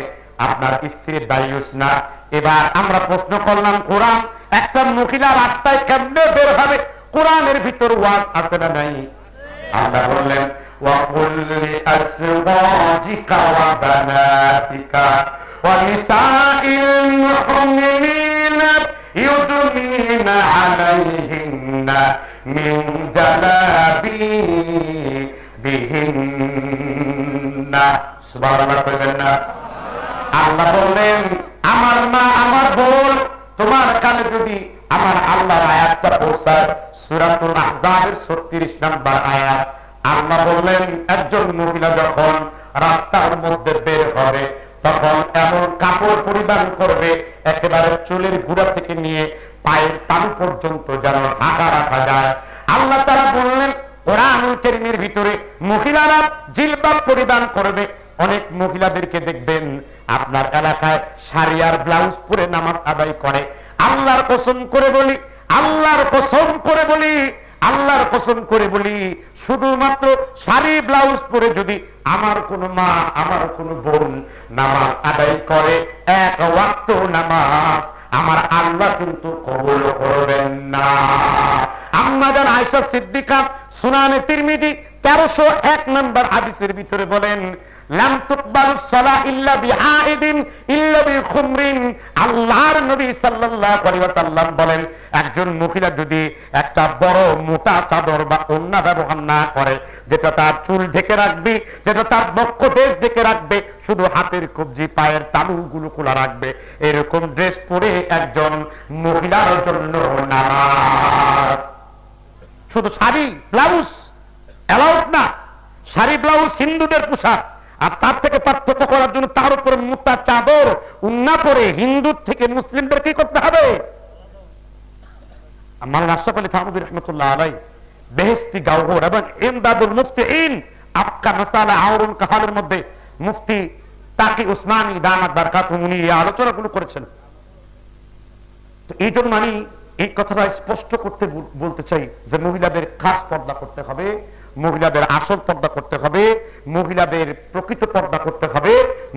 আপনার স্ত্রী দায়ুস না। এবার আমরা প্রশ্ন করলাম, কোরআন একটা মহিলা রাস্তায় কেমনে বের হবে? কোরআনের ভিতর ওয়াজ আছে না নাই? আল্লাহ বললেন, وَقُلْ لِأَزْوَاجِكَ وَبَنَاتِكَ وَنِسَاءِ الْمُؤْمِنِينَ يُدْنِينَ عَلَيْهِنَّ مِنْ جَلَابِيبِهِنَّ। সুবহানাল্লাহ কইবেন না? আল্লাহ বললেন, আমার মা, আমার বোন, তোমার কানে যদি আমার আল্লাহর আয়াতটা পৌঁছায়, সূরাতুল আহজাবের 36 নম্বর আয়াত, আল্লাহ বললেন একজন মহিলা যখন রাস্তার মধ্যে বের হবে, তখন এমন কাপড় পরিধান করবে একেবারে চুলের গোড়া থেকে নিয়ে পায়ের তালু পর্যন্ত যেন ঢাকা রাখা যায়। আল্লাহ তাআলা বললেন কোরআনুল কারীমের ভিতরে মহিলারা জিলবাব পরিধান করবে। অনেক মহিলাদেরকে দেখবেন আপনার এলাকায় শাড়ি আর ব্লাউজ পরে নামাজ আদায় করে। আল্লাহর কসম করে বলি, আল্লাহর কসম করে বলি, আল্লাহর কসম করে বলি, শুধুমাত্র শাড়ি ব্লাউজ পরে যদি আমার কোন মা, আমার কোন বোন নামাজ আদায় করে, এক ওয়াক্ত নামাজ আমার আল্লাহ কিন্তু কবুল করবেন না। আম্মা জান আয়েশা সিদ্দিকা সুনানে তিরমিজি 1301 নম্বর হাদিসের ভিতরে বলেন, লাম তুকবালুস সালাহ ইল্লা বিহাইদিন ইল্লা বিখুমরিন। আল্লাহর নবী সাল্লাল্লাহু আলাইহি ওয়াসাল্লাম বলেন, একজন মহিলা যদি একটা বড় মোটা চাদর বা ওড়না ব্যবহার না করে, যেটা তার চুল ঢেকে রাখবে, যেটা তার বক্ষ দেশ ঢেকে রাখবে, শুধু হাতের কবজি, পায়ের তালুগুলো খোলা রাখবে, এরকম ড্রেস পরে একজন মহিলার জন্য নামাজ। শুধু শাড়ি ব্লাউজ অ্যালাউড না। শাড়ি ব্লাউজ হিন্দুদের পোশাক, আর তার থেকে পার্থক্য করার জন্য তার উপরে মোটা চাদর উন্না পরে হিন্দু থেকে মুসলিমদের কি করতে হবে? মাওলানা আশরাফ আলী থানভী রাহমাতুল্লাহ আলাইহি বেহেশতি গাওহর এবং ইমদাদুল মুফতিইন আক্কা মাসালা আওরুন কাহালের মধ্যে মুফতি তাকি উসমানী দামাত বারকাতুহু উনি এই আলোচনাগুলো করেছেন। তো এই জন্য আমি এই কথাটা স্পষ্ট করতে বলতে চাই যে মহিলাদের খাস পর্দা করতে হবে, মহিলাদের আসল পর্দা করতে হবে, মহিলাদের প্রকৃত পর্দা করতে হবে।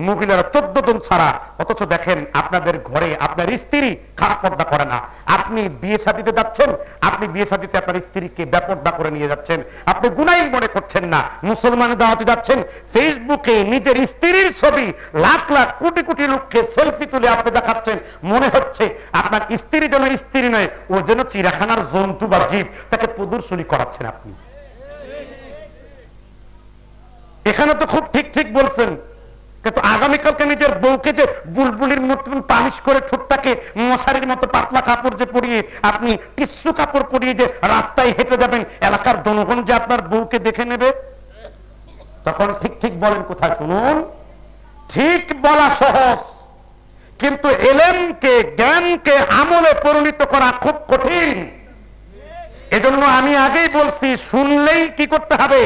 মহিলারা 14 জন ছাড়া, অথচ দেখেন আপনাদের ঘরে আপনার স্ত্রী খাস পর্দা করে না। আপনি বিয়ে শাদীতে যাচ্ছেন, আপনি বিয়ে শাদীতে আপনার স্ত্রীকে বেপর্দা করে নিয়ে যাচ্ছেন, আপনি গুনাহ মনে করছেন না। মুসলমানের দাওয়াতে যাচ্ছেন, ফেসবুকে নিজের স্ত্রীর ছবি লাখ লাখ কোটি কোটি লোককে সেলফি তুলে আপনি দেখাচ্ছেন, মনে হচ্ছে আপনার স্ত্রী যেন স্ত্রী নয়, ও যেন চিড়িয়াখানার জন্তু বা জীব, তাকে প্রদর্শনী করাচ্ছেন আপনি। এখানে তো খুব ঠিক ঠিক বলছেন, কিন্তু আগামীকালকে নিজের বউকে যে বুলবুলির মতন পালিশ করে ছোটটাকে মশারির মতো পাতলা কাপড় যে পরিয়ে আপনি টিস্যু কাপড় পরিয়ে যে রাস্তায় হেঁটে যাবেন, এলাকার জনগণ যে আপনার বউকে দেখে নেবে, তখন ঠিক ঠিক বলেন কোথায়? শুনুন, ঠিক বলা সহজ, কিন্তু এলেমকে, জ্ঞানকে আমলে পরিণত করা খুব কঠিন। এজন্য আমি আগেই বলছি, শুনলেই কি করতে হবে?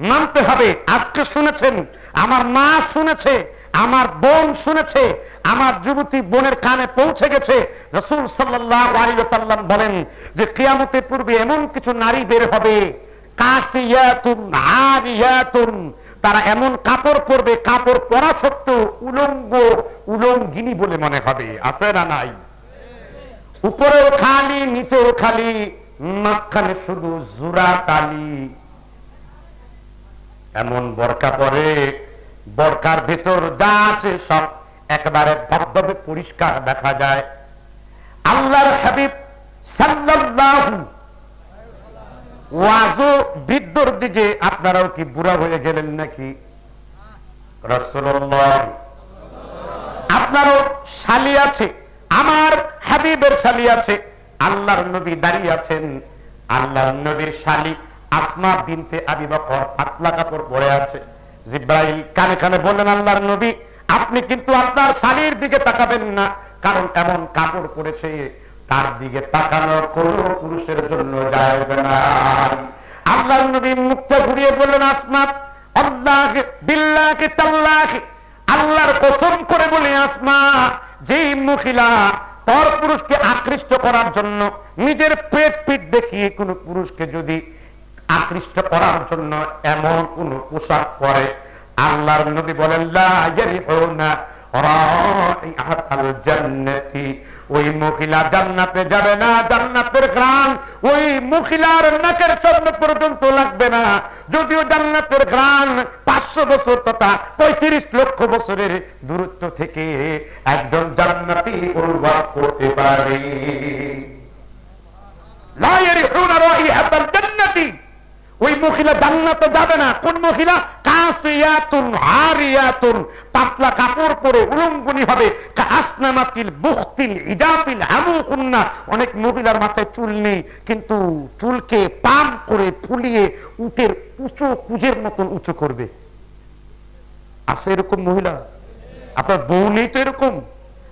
মানতে হবে। আজকে শুনেছেন, আমার মা শুনেছে, আমার বোন শুনেছে, আমার যুবতী বোনের কানে পৌঁছে গেছে। রাসূল সাল্লাল্লাহু আলাইহি ওয়াসাল্লাম বলেন যে কিয়ামতের পূর্বে এমন কিছু নারী বের হবে, কাসিয়াতুন আরিয়াতুন, তারা এমন কাপড় পরবে, কাপড় পরা সত্ত্বেও উলঙ্গ, উলঙ্গিনী বলে মনে হবে। আছে না নাই? উপরেও খালি, নিচেও খালি, মাঝখানে শুধু জুরা তালি। এমন বোরকা পরে, বোরকার ভিতর যা আছে সব একেবারে ধবধবে পরিষ্কার দেখা যায়। আল্লাহর হাবিব সাল্লাল্লাহু ওয়াজু বৃদ্ধর দিকে, আপনারাও কি বুড়া হয়ে গেলেন নাকি? রাসূলুল্লাহ, আপনারও শালি আছে, আমার হাবিবের শালি আছে, আল্লাহর নবী দাঁড়িয়ে আছেন, আল্লাহর নবীর শালি আসমা বিনতে আবি বকর পাতলা কাপড় পরে আছে। জিবরাইল কানে কানে বললেন, আল্লাহর নবী আপনি কিন্তু আপনার শালির দিকে তাকাবেন না, কারণ এমন কাপড় পরেছে তার দিকে তাকানো কোনো পুরুষের জন্য জায়েজ নাই। আল্লাহর নবী মুখটা ঘুরিয়ে বললেন, আসমা, আল্লাহ বিল্লাহি তাল্লাহি, আল্লাহর কসম করে বলি আসমা, যেই মহিলা পর পুরুষকে আকৃষ্ট করার জন্য নিজের পেট পিঠ দেখিয়ে কোন পুরুষকে যদি আকৃষ্ট করার জন্য এমন কোন পোশাক পরে, আল্লাহর নবী বলেন লা ইয়ারিহুনা রাইহাতাল জান্নাতি, ওই মহিলা জান্নাতে যাবে না, জান্নাতের ঘ্রাণ ওই মহিলার নাকের সামনে পর্যন্ত লাগবে না। যদিও জান্নাতের ঘ্রাণ 500 বছর তথা 35 লক্ষ বছরের দূরত্ব থেকে একজন জান্নাতি অনুভব করতে পারে। লা ইয়ারিহুনা রাইহাতাল জান্নাতি, ওই মহিলা জান্নাতে যাবে না। কোন মহিলা? কাসিয়াতুন আরিয়াতুন, পাতলা কাপড় পরে উলঙ্গনি হবে, কাসনামাতিল বুখতিল ইদাফিল আমুকুন্না। অনেক মহিলার মাথায় চুল নেই, কিন্তু চুলকে পাম করে ফুলিয়ে উটের উঁচু কুজের মতন উঁচু করবে। আছে এরকম মহিলা? আপনার বউ নেই তো এরকম,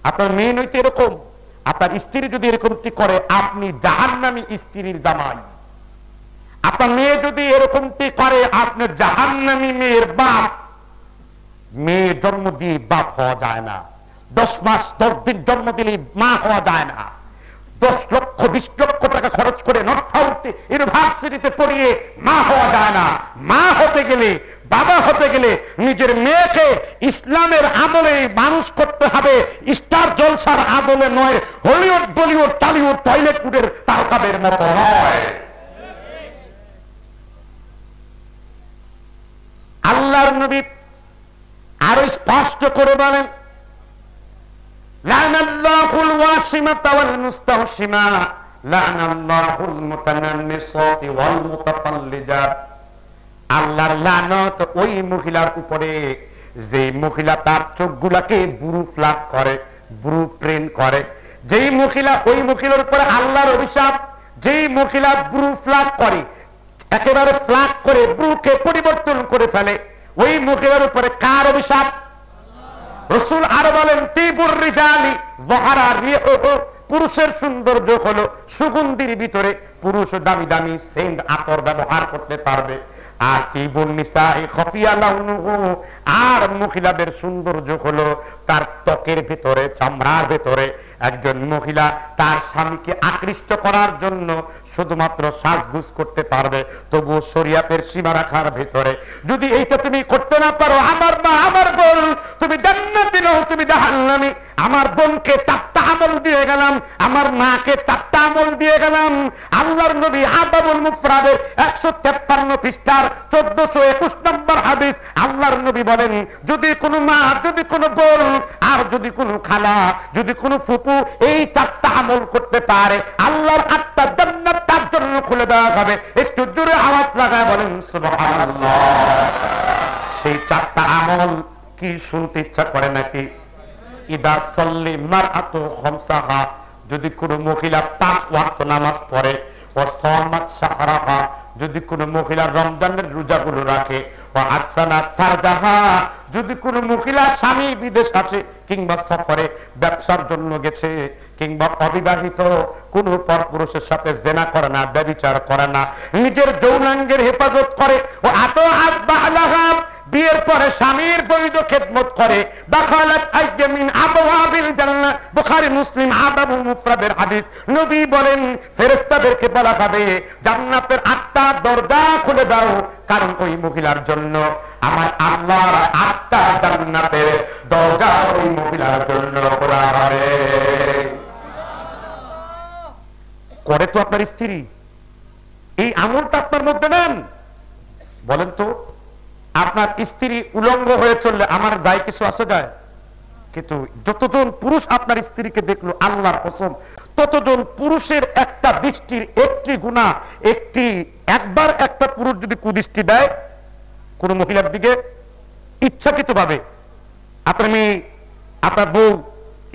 আপনার মেয়ে নেই তো এরকম, আপনার স্ত্রী যদি এরকমটি করে আপনি জাহান্নামী স্ত্রীর জামাই। আপনার মেয়ে যদি এরকমটি করে আপনি জাহান্নামী মেয়ের বাপ। মেয়ে জন্ম দিয়ে বাপ হওয়া যায় না, 10 মাস 10 দিন জন্ম দিলে মা হওয়া যায় না। 10 লক্ষ 20 লক্ষ টাকা খরচ করে নর্থ সাউথ ইউনিভার্সিটিতে পড়িয়ে মা হওয়া যায় না। মা হতে গেলে, বাবা হতে গেলে নিজের মেয়েকে ইসলামের আমলে মানুষ করতে হবে, স্টার জলসার আমলে নয়, হলিউড বলিউড টলিউড টয়লেট ফুডের তারকাদের মতো নয়। আল্লাহর নবী আরো স্পষ্ট করে বলেন, লানাল্লাহুল ওয়াসিমাতা ওয়াল মুস্তাহশিমা, লানাল্লাহুল মুতানান্নিসাতি ওয়াল মুতাফাল্লিজাত। আল্লাহর লানত ওই মহিলার উপরে যে মহিলা তার চোখগুলাকে ব্রু ফ্লাক করে, ব্রু প্রেন করে। যেই মহিলা, ওই মহিলার উপরে আল্লাহর অভিশাপ, যেই মহিলা ব্রু ফ্লাক করে, একেবারে ফ্লাক করে ব্রুকে পরিবর্তন করে ফেলে, ওই মহিলার উপরে কার অভিশাপ? রাসূল আরো বলেন, তিবুর রিজালি যাহারা রিহুহু, পুরুষের সৌন্দর্য হলো সুগন্ধির ভিতরে পুরুষ দামি দামি সেন্ট আতর ব্যবহার করতে পারবে। আর তিবুন নিসাই খাফিয়া লাউনুহু, আর মহিলাদের সৌন্দর্য হলো তার ত্বকের ভিতরে, চামড়ার ভিতরে। একজন মহিলা তার স্বামীকে আকৃষ্ট করার জন্য শুধুমাত্র সাজগুজ করতে পারবে, তবু শরীয়তের সীমা রাখার ভিতরে। যদি এইটা তুমি করতে না পারো, আমার মা, আমার বোন, তুমি জান্নাতি নও, তুমি জাহান্নামী। আমার বোনকে 4টা আমল দিয়ে গেলাম, আমার মাকে 4টা আমল দিয়ে গেলাম। আল্লাহর নবী আদাবুল মুফরাদের 153 পৃষ্ঠার 1421 নম্বর হাদিস, আল্লাহর নবী বলেন, যদি কোনো মা, যদি কোনো বোন, আর যদি কোনো খালা, যদি কোনো ফুপু এই 4টা আমল করতে পারে, আল্লাহর 8টা জান্নাত তার জন্য খুলে দেওয়া হবে। একটু জোরে আওয়াজ লাগায় বলেন সুবহানাল্লাহ। সেই 4টা আমল কি শুনতে ইচ্ছা করে নাকি? ইদা সাল্লি মারআতু খামসাহা, যদি কোনো মহিলা 5 ওয়াক্ত নামাজ পড়ে, ও সামাত শাহরাহা, যদি কোনো মহিলা রমজানের রোজাগুলো রাখে, ও আহসানাত ফারজাহা, যদি কোনো মহিলা স্বামী বিদেশ আছে কিংবা সফরে ব্যবসার জন্য গেছে, কিংবা অবিবাহিত কোনো পরপুরুষের সাথে জেনা করে না, ব্যভিচার করে না, নিজের যৌনাঙ্গের হেফাজত করে, ও আতাআত বালাহা, বিয়ের পরে স্বামীর বৈধ খেদমত করে, দাখালাত আইয়ামিন আবওয়াবিল জান্নাহ, বুখারী মুসলিম আদাবুল মুফরাদের হাদিস। নবী বলেন ফেরেশতাদেরকে বলা হবে জান্নাতের 8টা দরজা খুলে দাও, কারণ ওই মহিলার জন্য আমার আল্লাহর 8টা জান্নাতের দরজা ওই মহিলার জন্য খোলা হবে। করে তো আপনার স্ত্রী, এই আমলটা আপনার মধ্যে নেন। বলেন তো, আপনার স্ত্রী উলঙ্গ হয়ে চললে আমার যায় কিছু আসে যায়? কিন্তু যতজন পুরুষ আপনার স্ত্রীকে দেখলো আল্লাহর কসম, ততজন পুরুষের একটা দৃষ্টির একটি গুনাহ, একবার একটা পুরুষ যদি কুদৃষ্টি দেয় কোন মহিলার দিকে ইচ্ছাকৃতভাবে, আপনার মেয়ে, আপনার বউ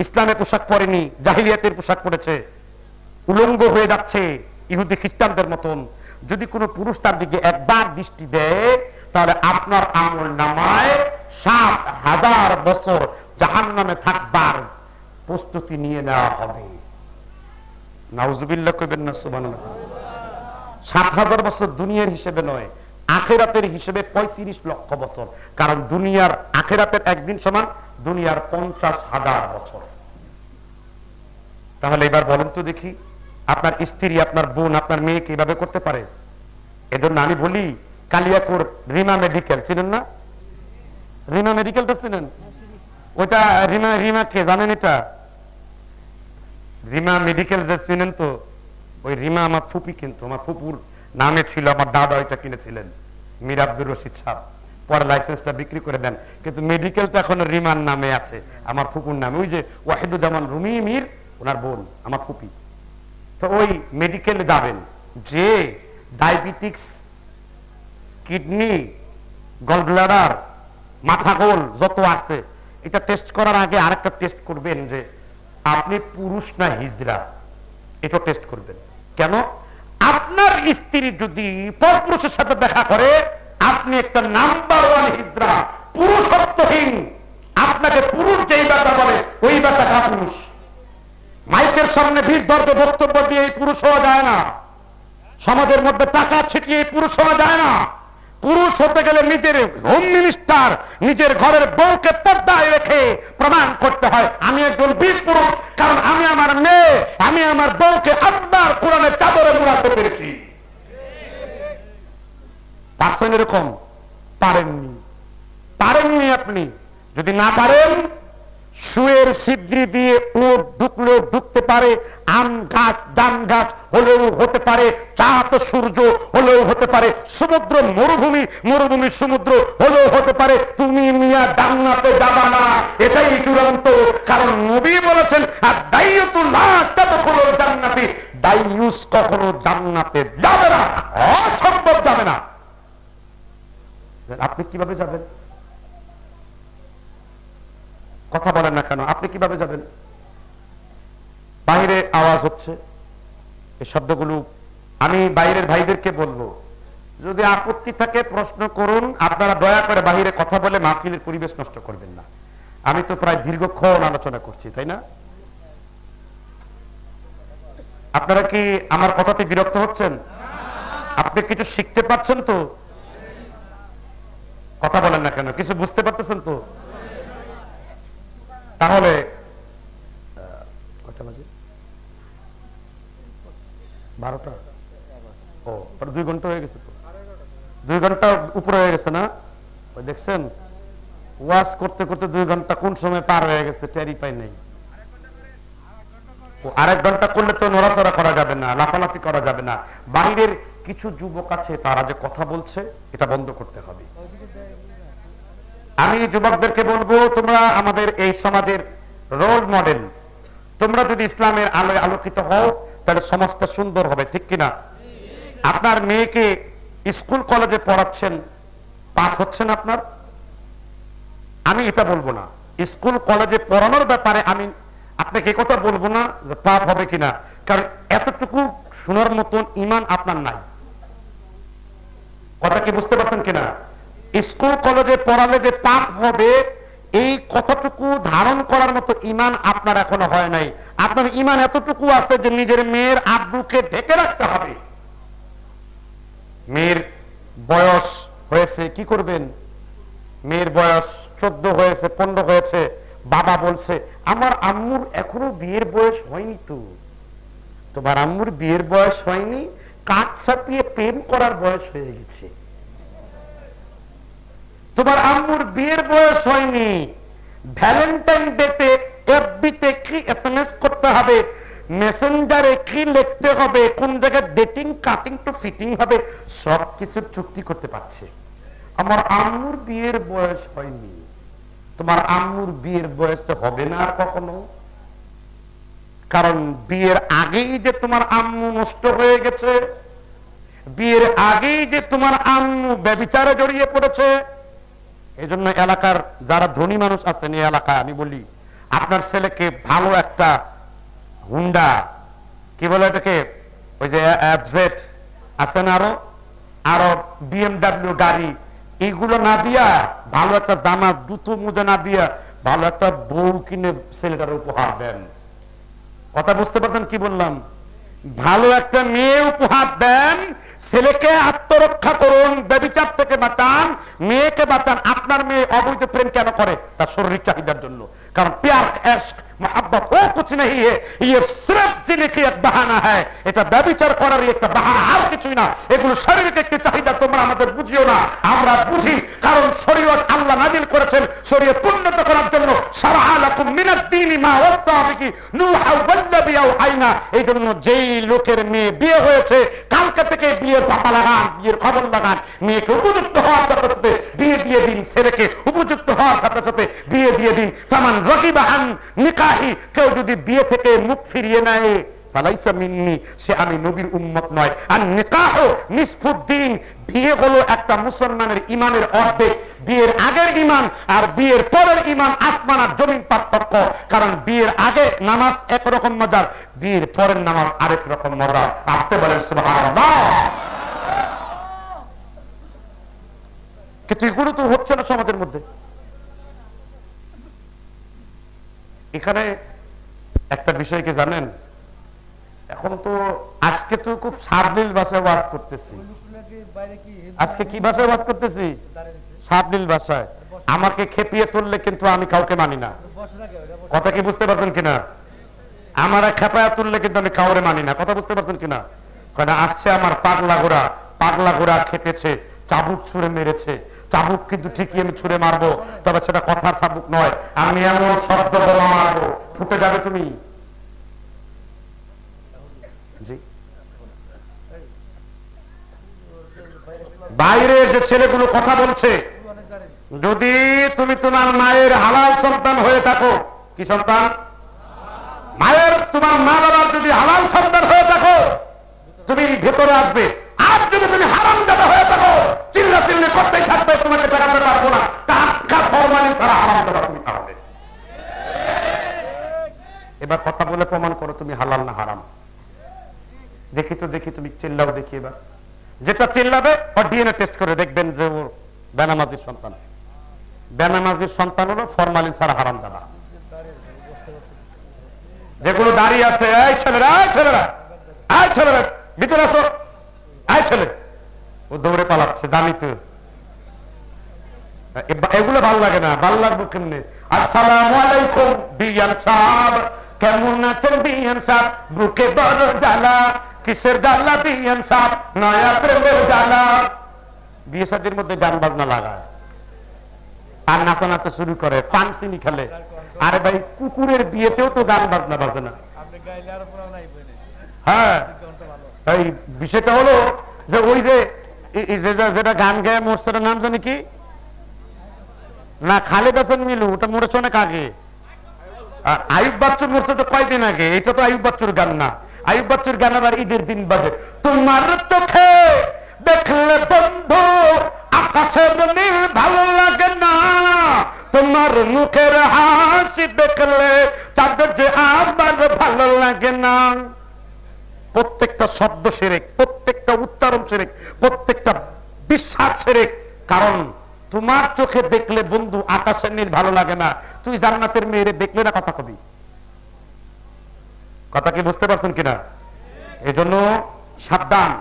ইসলামের পোশাক পরেনি, জাহিলিয়াতের পোশাক পরেছে, উলঙ্গ হয়ে যাচ্ছে ইহুদি খ্রিস্টানদের মতন, যদি কোনো পুরুষ তার দিকে একবার দৃষ্টি দেয়, তাহলে আপনার আমল নামায় ৭,০০০ বছর জাহান্নামে থাকবার প্রস্তুতি নিয়ে নেওয়া হবে। নাউজুবিল্লাহ কইবেন না সুবহানাল্লাহ। ৭,০০০ বছর দুনিয়ার হিসেবে নয়, আখিরাতের হিসেবে ৩৫ লক্ষ বছর, কারণ দুনিয়ার আখিরাতের একদিন সমান দুনিয়ার ৫০,০০০ বছর। তাহলে এবার বলেন তো দেখি, আপনার স্ত্রী, আপনার বোন, আপনার মেয়েকে এভাবে করতে পারে? এজন্য আমি বলি, কালিয়াকুর রিমা মেডিকেল চিনেন না? রিমা মেডিকেলটা চিনেন? ওইটা রিমা কে জানেন? এটা রিমা মেডিকেল যে চিনেন তো, ওই রিমা আমার ফুপি, কিন্তু আমার ফুপুর নামে ছিল, আমার দাদা ওইটা কিনেছিলেন, মীর আব্দুর রশিদ সাহেব, পরে লাইসেন্সটা বিক্রি করে দেন, কিন্তু মেডিকেলটা এখন রিমার নামে আছে, আমার ফুপুর নামে। ওই যে ওয়াহিদুজ্জামান রুমি মীর, ওনার বোন আমার ফুপি। তো ওই মেডিকেলে যাবেন, যে ডায়াবেটিক্স, কিডনি, গলব্লাডার, মাথা গোল যত আছে, এটা টেস্ট করার আগে আরেকটা টেস্ট করবেন যে আপনি পুরুষ না হিজড়া, এটা টেস্ট করবেন। কেন? আপনার স্ত্রী যদি পরপুরুষের সাথে দেখা করে, আপনি একটা নাম্বার 1 হিজড়া, পুরুষত্বহীন। আপনাকে পুরুষ যেই ব্যাটা বলে ওই ব্যাটা পুরুষ। মাইকের সামনে ভিড় ধরবে বক্তব্য দিয়ে এই পুরুষ হওয়া যায় না, সমাজের মধ্যে টাকা ছিটিয়ে পুরুষ হওয়া যায় না। পুরুষ হতে গেলে নিজের হোম মিনিস্টার, নিজের ঘরের বউকে পর্দায় রেখে প্রমাণ করতে হয় আমি একজন বীর পুরুষ, কারণ আমি আমার মেয়ে, আমি আমার বউকে আল্লাহর কোরআনের চাদরে মুড়াতে পেরেছি। পারছেন এরকম? পারেননি। আপনি যদি না পারেন, শুয়ের ছিদ্রি দিয়ে উট ঢুকলেও ঢুকতে পারে, আম গাছ, ডান গাছ হলেও হতে পারে, চাঁদ সূর্য হলেও হতে পারে, সমুদ্র মরুভূমি সমুদ্র হলেও হতে পারে, তুমি মিয়া জান্নাতে যাবা না, এটাই চূড়ান্ত। কারণ নবী বলেছেন, আর দাইয়ুতুল্লাহ তাদখুলুল জান্নাতি, দাইয়ুস কখনো জান্নাতে যাবে না, অসম্ভব যাবে না। আপনি কিভাবে যাবেন? কথা বলেন না কেন? আপনি কিভাবে যাবেন? বাইরে আওয়াজ হচ্ছে, এই শব্দগুলো আমি বাইরের ভাইদেরকে বলবো, যদি আপত্তি থাকে প্রশ্ন করুন, আপনারা দয়া করে বাইরে কথা বলে মাহফিলের পরিবেশ নষ্ট করবেন না। আমি তো প্রায় দীর্ঘক্ষণ আলোচনা করছি, তাই না? আপনারা কি আমার কথাতে বিরক্ত হচ্ছেন? আপনি কিছু শিখতে পারছেন তো? কথা বলেন না কেন? কিছু বুঝতে পারতেছেন তো? তাহলে কয়টা বাজে? 12টা। ও, 2 ঘন্টা হয়ে গেছে তো, 2 ঘন্টা উপরে হয়ে গেছে না? ওই দেখছেন, ওয়াজ করতে করতে 2 ঘন্টা কোন সময় পার হয়ে গেছে টেরি পাই নাই। ও, 1 ঘন্টা করলে তো নড়াচড়া করা যাবে না, লাফালাফি করা যাবে না। বাইরের কিছু যুবক আছে, তারা যে কথা বলছে, এটা বন্ধ করতে হবে। আমি যুবকদেরকে বলবো, তোমরা আমাদের এই সমাজের রোল মডেল। তোমরা যদি ইসলামের আলোয় আলোকিত হও, তাহলে সমাজটা সুন্দর হবে, ঠিক কিনা? আপনার মেয়েকে স্কুল কলেজে পড়াচ্ছেন, পাঠ হচ্ছেন আপনার? আমি এটা বলবো না, স্কুল কলেজে পড়ানোর ব্যাপারে আমি আপনাকে কথা বলবো না যে পাপ হবে কিনা, কারণ এতটুকু শোনার মতন ঈমান আপনার নাই। কথা কি বুঝতে পারছেন কিনা? স্কুল কলেজে পড়ালে যে পাপ হবে এই কথাটুকু ধারণ করার মতো ঈমান আপনার এখনো হয় নাই। আপনার ঈমান এতটুকু আছে যে নিজের মেয়ের আব্বুকে ঢেকে রাখতে হবে। মেয়ের বয়স হয়েছে, কি করবেন? মেয়ের বয়স 14 হয়েছে, 15 হয়েছে, বাবা বলছে আমার আম্মুর এখনো বিয়ের বয়স হয়নি। তো তোমার আম্মুর বিয়ের বয়স হয়নি, কাঠ ছাপিয়ে প্রেম করার বয়স হয়ে গেছে। তোমার আম্মুর বিয়ের বয়স হয়নি, ভ্যালেন্টাইন ডেতে এফবিতে কি এসএমএস করতে হবে, মেসেঞ্জারে কি লিখতে হবে, কোন জায়গায় ডেটিং কাটিং টু ফিটিং হবে, সবকিছু চুক্তি করতে পারছে। আমার আম্মুর বিয়ের বয়স হয়নি। তোমার আম্মুর বিয়ের বয়স তো হবে না আর কখনো, কারণ বিয়ের আগেই যে তোমার আম্মু নষ্ট হয়ে গেছে, বিয়ের আগেই যে তোমার আম্মু ব্যভিচারে জড়িয়ে পড়েছে। এই জন্য এলাকার যারা ধনী মানুষ আছেন এই এলাকায় আমি বলি, আপনার ছেলেকে ভালো একটা হুন্ডা, কি বলে এটাকে, ওই যে এফজেড আছে না, আরো বিএমডাব্লিউ গাড়ি, এইগুলো না দিয়া, ভালো একটা জামা জুতো মুজা না দিয়া ভালো একটা বউ কিনে ছেলেটার উপহার দেন। কথা বুঝতে পারছেন কি বললাম? ভালো একটা মেয়ে উপহার দেন, ছেলেকে আত্মরক্ষা করুন, ব্যভিচার থেকে বাঁচান, মেয়েকে বাঁচান। আপনার মেয়ে অবৈধ প্রেম কেন করে? তার শরীর চাহিদার জন্য। কারণ প্যার ইশক मोहब्बत वो कुछ नहीं है, ये सिर्फ जीने की एक बहाना है। এটা ব্যভিচার করার একটা বাহানা, আর কিছুই না। এগুলো শারীরিক একটা চাহিদা, তোমরা আমাদের বুঝিও না, আমরা বুঝি। কারণ শরীয়ত আল্লাহ নাযিল করেছেন শরীয়ত উন্নত করার জন্য। শারআ লাকুম মিনাদ দীনি মা ওয়াসা বিহি নূহা ওয়ান নাবিয়্যা ওয়াহাইনা। এইজন্য যেই লোকের মেয়ে বিয়ে হয়েছে কালকে থেকে বিয়ের পাতা লাগান, বিয়ের খবর লাগান। মেয়েকে উপযুক্ত হওয়ার সাথে সাথে বিয়ে দিয়ে দিন, ছেলেকে উপযুক্ত হওয়ার সাথে সাথে বিয়ে দিয়ে দিন। ফামান রাগিবা আন নিকাহি, কেউ যদি বিয়ে থেকে মুখ ফিরিয়ে নেয় ফালাইসা মিন্নি, সে আমি নবীর উম্মত নয়। আর নিকাহ নিসফুদ্দিন, বিয়ে হলো একটা মুসলমানের ঈমানের অর্ধেক। বিয়ের আগের ঈমান আর বিয়ের পরের ঈমান আসমান আর জমিন পার্থক্য। কারণ বিয়ের আগে নামাজ একরকম মজার, বিয়ের পরের নামাজ আরেক রকম মজা। আসতে বলেন সুবহানাল্লাহ। কিন্তু এগুলো তো হচ্ছে না সমাজের মধ্যে। এখানে একটা বিষয় কি জানেন, এখন তো আজকে তো খুব সাবলীল ভাষায় ওয়াজ করতেছি। আজকে কি ভাষায় ওয়াজ করতেছি? সাবলীল ভাষায়। আমাকে খেপিয়ে তুললে কিন্তু আমি কাউকে মানি না। কথা কি বুঝতে পারছেন কিনা? আমার খেপায়া তুললে কিন্তু আমি কাউরে মানি না। কথা বুঝতে পারছেন কিনা? কারণ আসছে আমার পাগলা ঘোড়া, পাগলা ঘোড়া খেপেছে, চাবুক ছুঁড়ে মেরেছে। চাবুক কিন্তু ঠিকই আমি ছুঁড়ে মারবো, তবে সেটা কথার চাবুক নয়। আমি এমন শব্দ বলা মারবো ফুটে যাবে তুমি। জি, বাইরে যে ছেলেগুলো কথা বলছে, যদি তুমি তোমার মায়ের হালাল সন্তান হয়ে থাকো, কি সন্তান? মায়ের, তোমার মা বাবার যদি হালাল সন্তান হয়ে থাকো তুমি ভেতরে আসবে। আর যদি তুমি হারামজাদা হয়ে থাকো চিল্লা চিল্লি করতেই থাকবে, তোমাকে টাকাতে পারবো না। টাটকা ফরমালিন ছাড়া হারামজাদা তুমি তাহলে। এবার কথা বলে প্রমাণ করো তুমি হালাল না হারাম। দেখি তো, দেখি তুমি চিল্লাও দেখি। এবার যেটা চিল্লাবে ওর ডিএনএ টেস্ট করে দেখবেন যে ওর বেনামাজির সন্তান। বেনামাজির সন্তান হলো ফরমালিন ছাড়া হারামজাদা। যেগুলো দাঁড়িয়ে আছে, এই ছেলেরা, এই ছেলেরা, এই ছেলেরা ভিতরে আসো, এই ছেলে, ও দৌড়ে পালাচ্ছে, জানি তো। এগুলো ভালো লাগে না, ভালো লাগবে কেমনে? আসসালামু আলাইকুম বিয়ান সাহেব, কেমন আছেন বিয়ান সাহেব? বুকে বড় জ্বালা, কিসের জ্বালা বিয়ান সাহেব? নয়া প্রেমের জ্বালা। বিয়ে শাদীর মধ্যে গান বাজনা লাগায় আর নাচা নাচা শুরু করে, পান চিনি খেলে। আরে ভাই, কুকুরের বিয়েতেও তো গান বাজনা বাজে না। হ্যাঁ, এই বিষয়টা হলো যে ওই যে যেটা গান গায়ে মরছে, নাম জানি কি না, খালেদ হাসান মিলু, ওটা মরেছে অনেক আগে। আর আয়ুব বাচ্চুর মরছে তো কয়দিন আগে। এটা তো আয়ুব বাচ্চুর গান না। আয়ুব বাচ্চুর গান আবার ঈদের দিন বাজে। তোমার চোখে দেখলে বন্ধু আকাশের নীল ভালো লাগে না, তোমার মুখের হাসি দেখলে তাদের যে আমার ভালো লাগে না। প্রত্যেকটা শব্দ শিরক, প্রত্যেকটা উচ্চারণ শিরক, প্রত্যেকটা বিশ্বাস শিরক। কারণ তোমার চোখে দেখলে বন্ধু আকাশের নীল ভালো লাগে না, তুই জান্নাতের মেয়েরে দেখলে না কথা কবি। কথা কি বুঝতে পারছেন কিনা? এজন্য সাবধান,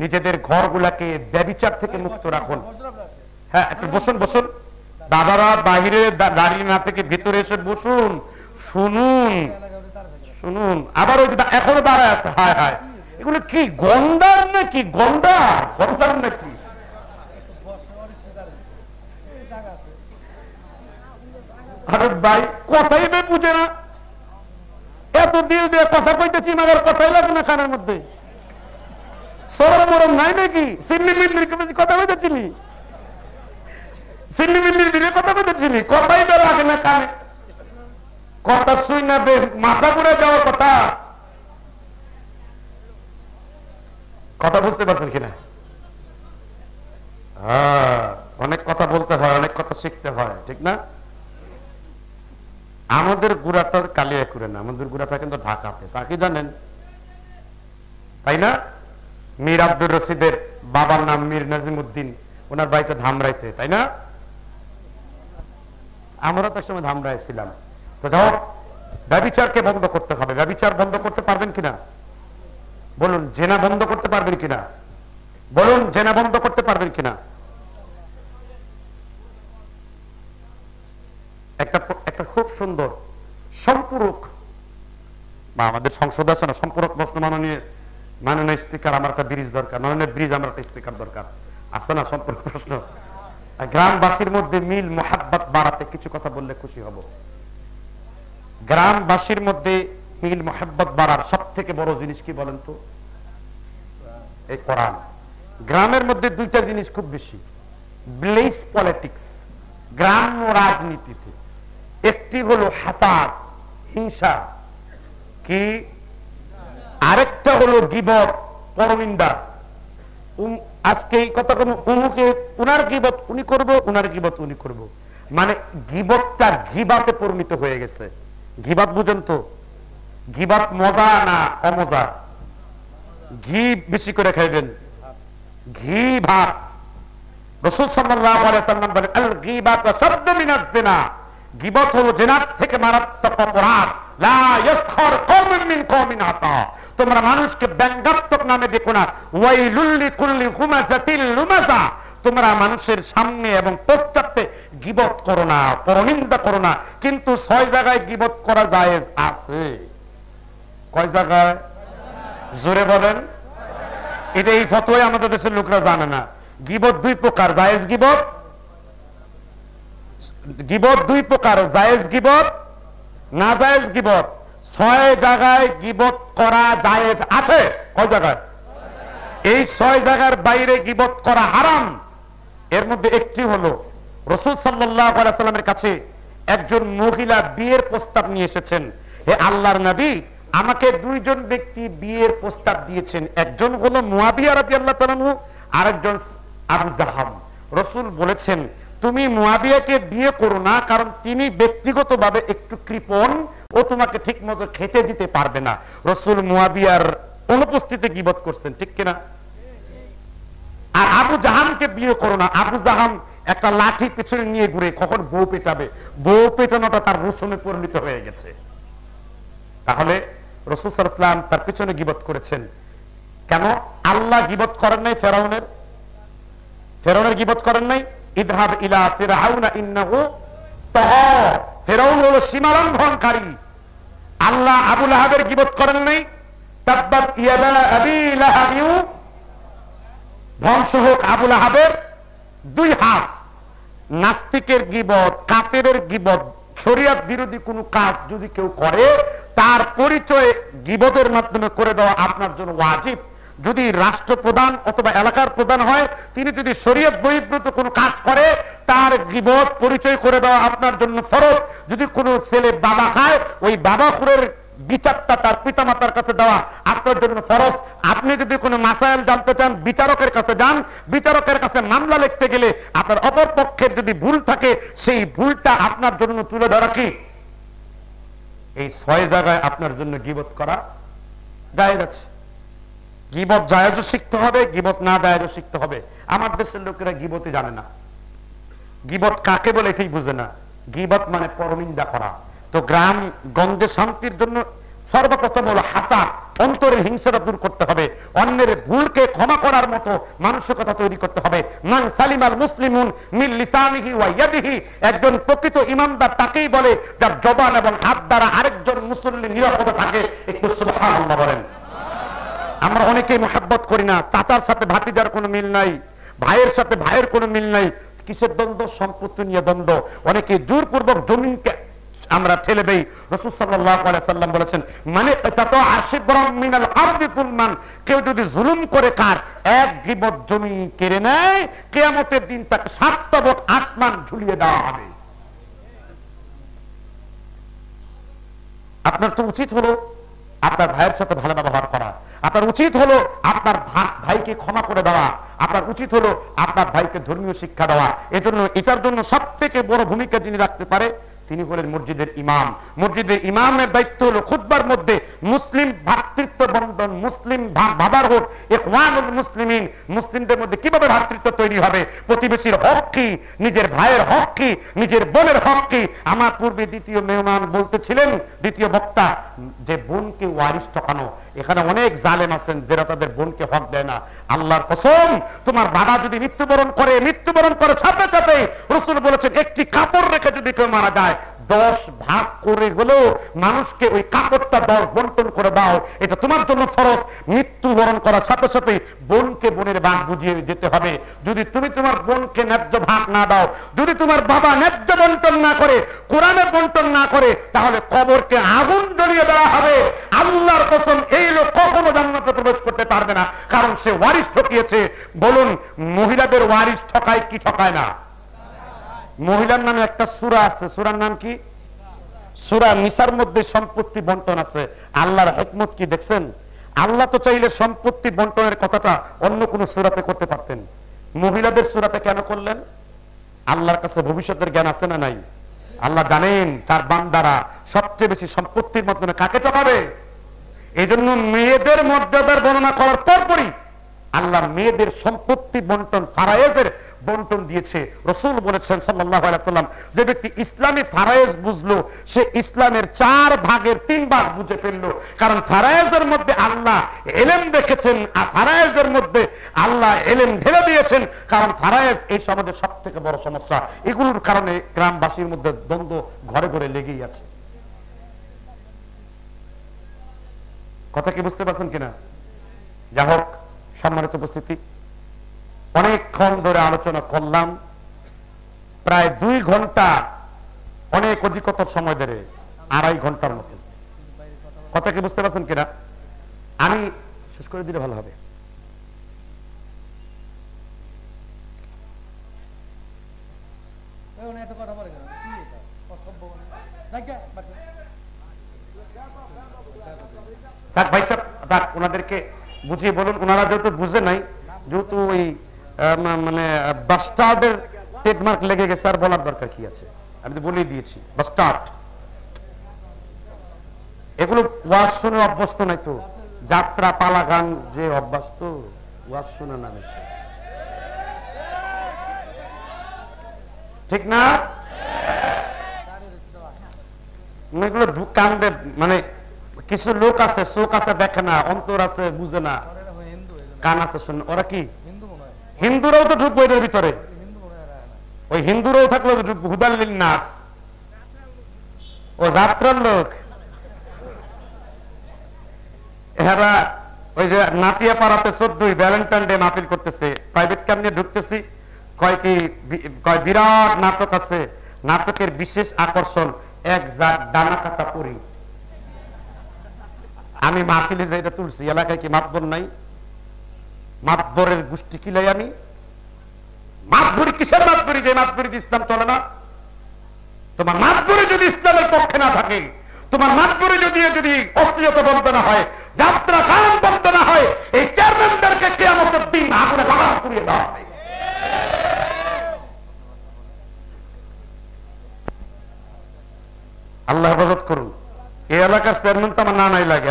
নিজেদের ঘরগুলাকে ব্যভিচার থেকে মুক্ত রাখুন। হ্যাঁ, একটু বসুন বসুন, দাদারা বাহিরে দাঁড়িয়ে না থেকে ভিতরে এসে বসুন, শুনুন শুনুন। আবার ওই এখনো দাঁড়ায় আছে, হায় হায়, এগুলো কি গন্ডার নাকি? গন্ডার গন্ডার নাকি? আরে ভাই, কথাই বে বুঝে না, এত দিল দিয়ে কথা কইতেছি, আমার কথাই লাগে না কানের মধ্যে। সরম মরম নাই নাকি? সিন্নি মিন্নির কথা কইতেছিলি, সিন্নি মিন্নির দিলে কথা কইতেছিলি, কথাই বের লাগে না কানে। কথা শুই না বে মাথা ঘুরে যাওয়ার কথা। কথা বুঝতে পারছেন কিনা? হ্যাঁ, অনেক কথা বলতে হয়, অনেক কথা শিখতে হয়, ঠিক না? আমাদের গুড়াটার কালিয়াকুড়ে না, আমাদের গুড়াটা কিন্তু ঢাকাতে, তা কি জানেন? তাই না? মীর আব্দুর রশিদের বাবার নাম মীর নাজিমউদ্দিন, ওনার বাড়িটা ধামরাইতে, তাই না? আমরা তো একসময় ধামরাই ছিলাম। তো যাও, ব্যভিচারকে বন্ধ করতে হবে। ব্যভিচার বন্ধ করতে পারবেন কিনা বলুন? জেনা বন্ধ করতে পারবেন কিনা বলুন? জেনা বন্ধ করতে পারবেন কিনা? একটা খুব সুন্দর সম্পূরক, বা আমাদের সংসদ আছে না, সম্পূরক প্রশ্ন মাননীয় স্পিকার, আমার একটা ব্রিজ দরকার, মাননীয় ব্রিজ, আমার একটা স্পিকার দরকার, আছে না সম্পূরক প্রশ্ন। গ্রামবাসীর মধ্যে মিল মোহাব্বত বাড়াতে কিছু কথা বললে খুশি হব। গ্রামবাসীর মধ্যে মিল মোহাব্বত বাড়ার সব থেকে বড় জিনিস কি বলেন তো? এই কোরআন। গ্রামের মধ্যে দুইটা জিনিস খুব বেশি, ভিলেজ পলিটিক্স, গ্রাম রাজনীতিতে। একটি হলো হাসাদ, হিংসা, কি? আরেকটা হলো গীবত, পরনিন্দা। আজকে এই কথা কোন উমুকে উনার গীবত উনি করবো, উনার গীবত উনি করবো, মানে গীবতটা ঘিবাতে পরিণত হয়ে গেছে। ঘিবাত বুঝেন তো? ঘিবাত মজা না অমজা? ঘি বেশি করে খাইবেন, ঘি ভাত। রাসূল সাল্লাল্লাহু আলাইহি ওয়াসাল্লাম বলেন, আল গীবাত শাদ্দু মিনাজ জিনা, গীবত হলো জিনার থেকে মারাত্মক অপরাধ। লা ইয়াসখার কওমুম মিন কওমিন আসা, তোমরা মানুষকে ব্যঙ্গাত্মক নামে দেখো না। ওয়াইলুল লিকুল্লি হুমাযাতিল লুমাযা, তোমরা মানুষের সামনে এবং পশ্চাতে গীবত করো না, পরনিন্দা করো না। কিন্তু 6 জায়গায় গীবত করা জায়েজ আছে। কয় জায়গায়? জোরে বলেন। এটা এই ফতোয়া আমাদের দেশের লোকরা জানে না। গীবত 2 প্রকার, জায়েজ গীবত। গীবত 2 প্রকার, জায়েজ গীবত, নাজায়েজ গীবত। 6 জায়গায় গীবত করা জায়েজ আছে। কয় জায়গায়? এই 6 জায়গার বাইরে গীবত করা হারাম। এর মধ্যে একটি হলো, রাসূল সাল্লাল্লাহু আলাইহি ওয়াসাল্লামের কাছে একজন মহিলা বিয়ের প্রস্তাব নিয়ে এসেছেন। হে আল্লাহর নবী, আমাকে 2 জন ব্যক্তি বিয়ের প্রস্তাব দিয়েছেন, একজন হলো মুয়াবিয়া রাদিয়াল্লাহু তাআলা আনহু, আরেকজন আবু জাহাম। রাসূল বলেছেন, তুমি মুয়াবিয়াকে বিয়ে করো না, কারণ তিনি ব্যক্তিগতভাবে একটু কৃপণ, ও তোমাকে ঠিকমতো খেতে দিতে পারবে না। রাসূল মুয়াবিয়ার অনুপস্থিতিতে গীবত করছেন, ঠিক কিনা? আর আবু জাহামকে বিয়ে করো না, আবু জাহাম একটা লাঠি পিছনে নিয়ে ঘুরে, কখন বউ পেটাবে, বউ পেটানোটা তার রসুমে পরিণত হয়ে গেছে। তাহলে রাসূল সাল্লাল্লাহু আলাইহি ওয়াসাল্লাম তার পিছনে গীবত করেছেন কেন? আল্লাহ গীবত করেন নাই ফেরাউনের গীবত করেন নাই? ইযহাব ইলা ফিরআউনা ইন্নাহু তাগা, ফিরআউন হলো সীমালঙ্ঘনকারী। আল্লাহ আবু লাহাবের গীবত করেন নাই? তাব্বাত ইয়াদা আবি লাহাব, ধ্বংস হোক আবু লাহাবের 2 হাত। নাস্তিকের গীবত, কাফেরের গীবত, শরীয়ত বিরোধী কোনো কাজ যদি কেউ করে, তার পরিচয় গীবতের মাধ্যমে করে দেওয়া আপনার জন্য ওয়াজিব। যদি রাষ্ট্রপ্রধান অথবা এলাকার প্রধান হয়, তিনি যদি শরীয়ত বহির্ভূত কোনো কাজ করে, তার গীবত পরিচয় করে দেওয়া আপনার জন্য ফরজ। যদি কোনো ছেলে বাবা খায়, ওই বাবা খুরের বিচারটা তার পিতামাতার কাছে দেওয়া আপনার জন্য ফরজ। আপনি যদি কোনো মাসাইল জানতে চান বিচারকের কাছে যান, বিচারকের কাছে মামলা লিখতে গেলে আপনার অপর পক্ষের যদি ভুল থাকে সেই ভুলটা আপনার জন্য তুলে ধরা কি এই 6 জায়গায় আপনার জন্য গীবত করা জায়েজ আছে। গীবত জায়েজও শিখতে হবে, গীবত না জায়েজও শিখতে হবে। আমার দেশের লোকেরা গীবতই জানে না, গীবত কাকে বলে এটাই বুঝে না। গীবত মানে পরনিন্দা করা। তো গ্রাম গঞ্জে শান্তির জন্য সর্বপ্রথম হলো হাসাদ, অন্তরের হিংসাটা দূর করতে হবে, অন্যের ভুলকে ক্ষমা করার মতো মানসিকতা তৈরি করতে হবে। মান সালিমাল মুসলিমুন মিন লিসানিহি ওয়া ইয়াদিহি, একজন প্রকৃত ঈমানদার তাকেই বলে যার জবান এবং হাত দ্বারা আরেকজন মুসলিম নিরাপদ থাকে। একটু সুবহানাল্লাহ বলেন। আমরা অনেকেই মহব্বত করি না, চাচার সাথে ভাতিজার কোনো মিল নাই, ভাইয়ের সাথে ভাইয়ের কোনো মিল নাই। কিসের দ্বন্দ্ব? সম্পত্তি নিয়ে দ্বন্দ্ব। অনেকে জোরপূর্বক জমিনকে আমরা ঠেলে দেই। রাসূল সাল্লাল্লাহু আলাইহি সাল্লাম বলেছেন, মানে তাতো আশিবরাম মিনাল আরদি তুলমান, কেউ যদি জুলুম করে কার এক গীবত জমি কেড়ে নেয়, কিয়ামতের দিন তাকে 7 তবক আসমান ঝুলিয়ে দেওয়া হবে। আপনার তো উচিত হলো আপনার ভাইয়ের সাথে ভালো ব্যবহার করা, আপনার উচিত হলো আপনার ভাইকে ক্ষমা করে দেওয়া, আপনার উচিত হলো আপনার ভাইকে ধর্মীয় শিক্ষা দেওয়া। এটার জন্য সবথেকে বড় ভূমিকা যিনি রাখতে পারে তিনি হলেন মসজিদের ইমাম। মসজিদের ইমামের দায়িত্ব হলো খুতবার মধ্যে মুসলিম ভ্রাতৃত্ব বন্ধন, মুসলিম ভাবারহুড, ইখওয়ানুল মুসলিমিন, মুসলিমদের মধ্যে কিভাবে ভ্রাতৃত্ব তৈরি হবে, প্রতিবেশীর হক কি, নিজের ভাইয়ের হক কি, নিজের বোনের হক কি। আমার পূর্বে দ্বিতীয় মেহমান বলতেছিলেন, দ্বিতীয় বক্তা, যে বোনকে ওয়ারিশ ঠকানো। এখানে অনেক জালেম আছেন যারা তাদের বোনকে হক দেয় না। আল্লাহর কসম, তোমার বাবা যদি মৃত্যুবরণ করে সাথে সাথে রাসূল বলেছেন একটি কাপড় রেখে যদি কেউ মারা যায় 10 ভাগ করে হলেও মানুষকে ওই কাপড়টা 10 বন্টন করে দাও, এটা তোমার জন্য ফরজ। মৃত্যুবরণ করার সাথে সাথে বোনকে বোনের ভাগ বুঝিয়ে দিতে হবে। যদি তুমি তোমার বোনকে ন্যায্য ভাগ না দাও, যদি তোমার বাবা ন্যায্য বন্টন না করে, কোরআনের বন্টন না করে, তাহলে কবরকে আগুন জ্বলিয়ে দেওয়া হবে। আল্লাহর কসম, এই লোক কখনো জান্নাতে প্রবেশ করতে পারবে না, কারণ সে ওয়ারিশ ঠকিয়েছে। বলুন, মহিলাদের ওয়ারিশ ঠকায় কি ঠকায় না? মহিলার নামে একটা সূরা আছে, সূরার নাম কি? সূরা নিসার মধ্যে সম্পত্তি বন্টন আছে। আল্লাহর হিকমত কি দেখছেন? আল্লাহ তো চাইলে সম্পত্তি বন্টনের কথাটা অন্য কোন সূরাতে করতে পারতেন, মহিলাদের সূরাতে কেন করলেন? আল্লাহর কাছে ভবিষ্যতের জ্ঞান আছে না নাই? আল্লাহ জানেন তার বান্দারা সবচেয়ে বেশি সম্পত্তির মাধ্যমে কাকে ঠকাবে। এই জন্য মেয়েদের মর্যাদার বর্ণনা করার পরপরই আল্লাহ মেয়েদের সম্পত্তি বন্টন, ফারায়েজের বন্টন দিয়েছে। রাসূল বলেছেন সাল্লাল্লাহু আলাইহি ওয়াসাল্লাম, যে ব্যক্তি ইসলামী ফারায়েজ বুঝলো সে ইসলামের 4 ভাগের 3 ভাগ বুঝে ফেললো। কারণ ফারায়েজের মধ্যে আল্লাহ ইলম রেখেছেন, আর ফারায়েজের মধ্যে আল্লাহ ইলম ঢেলে দিয়েছেন। কারণ ফারায়েজ এই সমাজের সবথেকে বড় সমস্যা। এগুলোর কারণে গ্রামবাসীর মধ্যে দ্বন্দ্ব ঘরে ঘরে লেগেই আছে। কথা কি বুঝতে পারছেন কিনা? যাই হোক, সম্মানিত উপস্থিতি, অনেকক্ষণ ধরে আলোচনা করলাম, প্রায় 2 ঘন্টা, অনেক অধিকতর সময় ধরে 2.5 ঘন্টার মতো। কথা কি বুঝতে পারছেন কিনা? আমি শেষ করে দিলে ভালো হবে। ভাই সাহেব, ওনাদেরকে বুঝিয়ে বলুন, ওনারা যেহেতু বুঝে নাই, যেহেতু ওই মানে বাস্টার্ডের ট্রেডমার্ক লেগে গেছে, আর বলার দরকার কি আছে? আমি তো বলেই দিয়েছি বাস্টার্ড। এগুলো ওয়াজ শুনে অভ্যস্ত নাই তো, যাত্রা পালা গান যে অভ্যস্ত, ওয়াজ শুনে নামে, ঠিক না? এগুলো কান্দে, মানে কিছু লোক আছে, চোখ আছে দেখে না, অন্তর আছে বুঝে না, কান আছে শুনে। ওরা কি হিন্দুরাও তো ঢুকবো এটার ভিতরে, ওই হিন্দুরাও থাকলো তো ঢুকবো। হুদাল্লিল নাস, ও যাত্রার লোক। এরা ওই যে নাটিয়া পাড়াতে 14 ভ্যালেন্টাইন ডে মাহফিল করতেছে, প্রাইভেট কার নিয়ে ঢুকতেছি, কয় বিরাট নাটক আছে, নাটকের বিশেষ আকর্ষণ এক জাত ডানা কাটা পরি। আমি মাহফিলে যে এটা তুলছি, এলাকায় কি মাতবর নাই? মাতবরের গোষ্ঠী কিলাই আমি? মাতবরি কিসের মাতবরি? যে মাতবরি ইসলাম চলে না। তোমার মাতবরি যদি ইসলামের পক্ষে না থাকে, তোমার মাতবরি যদি অশ্লীলতা বন্ধ না হয়, যাত্রা গান বন্ধ না হয়,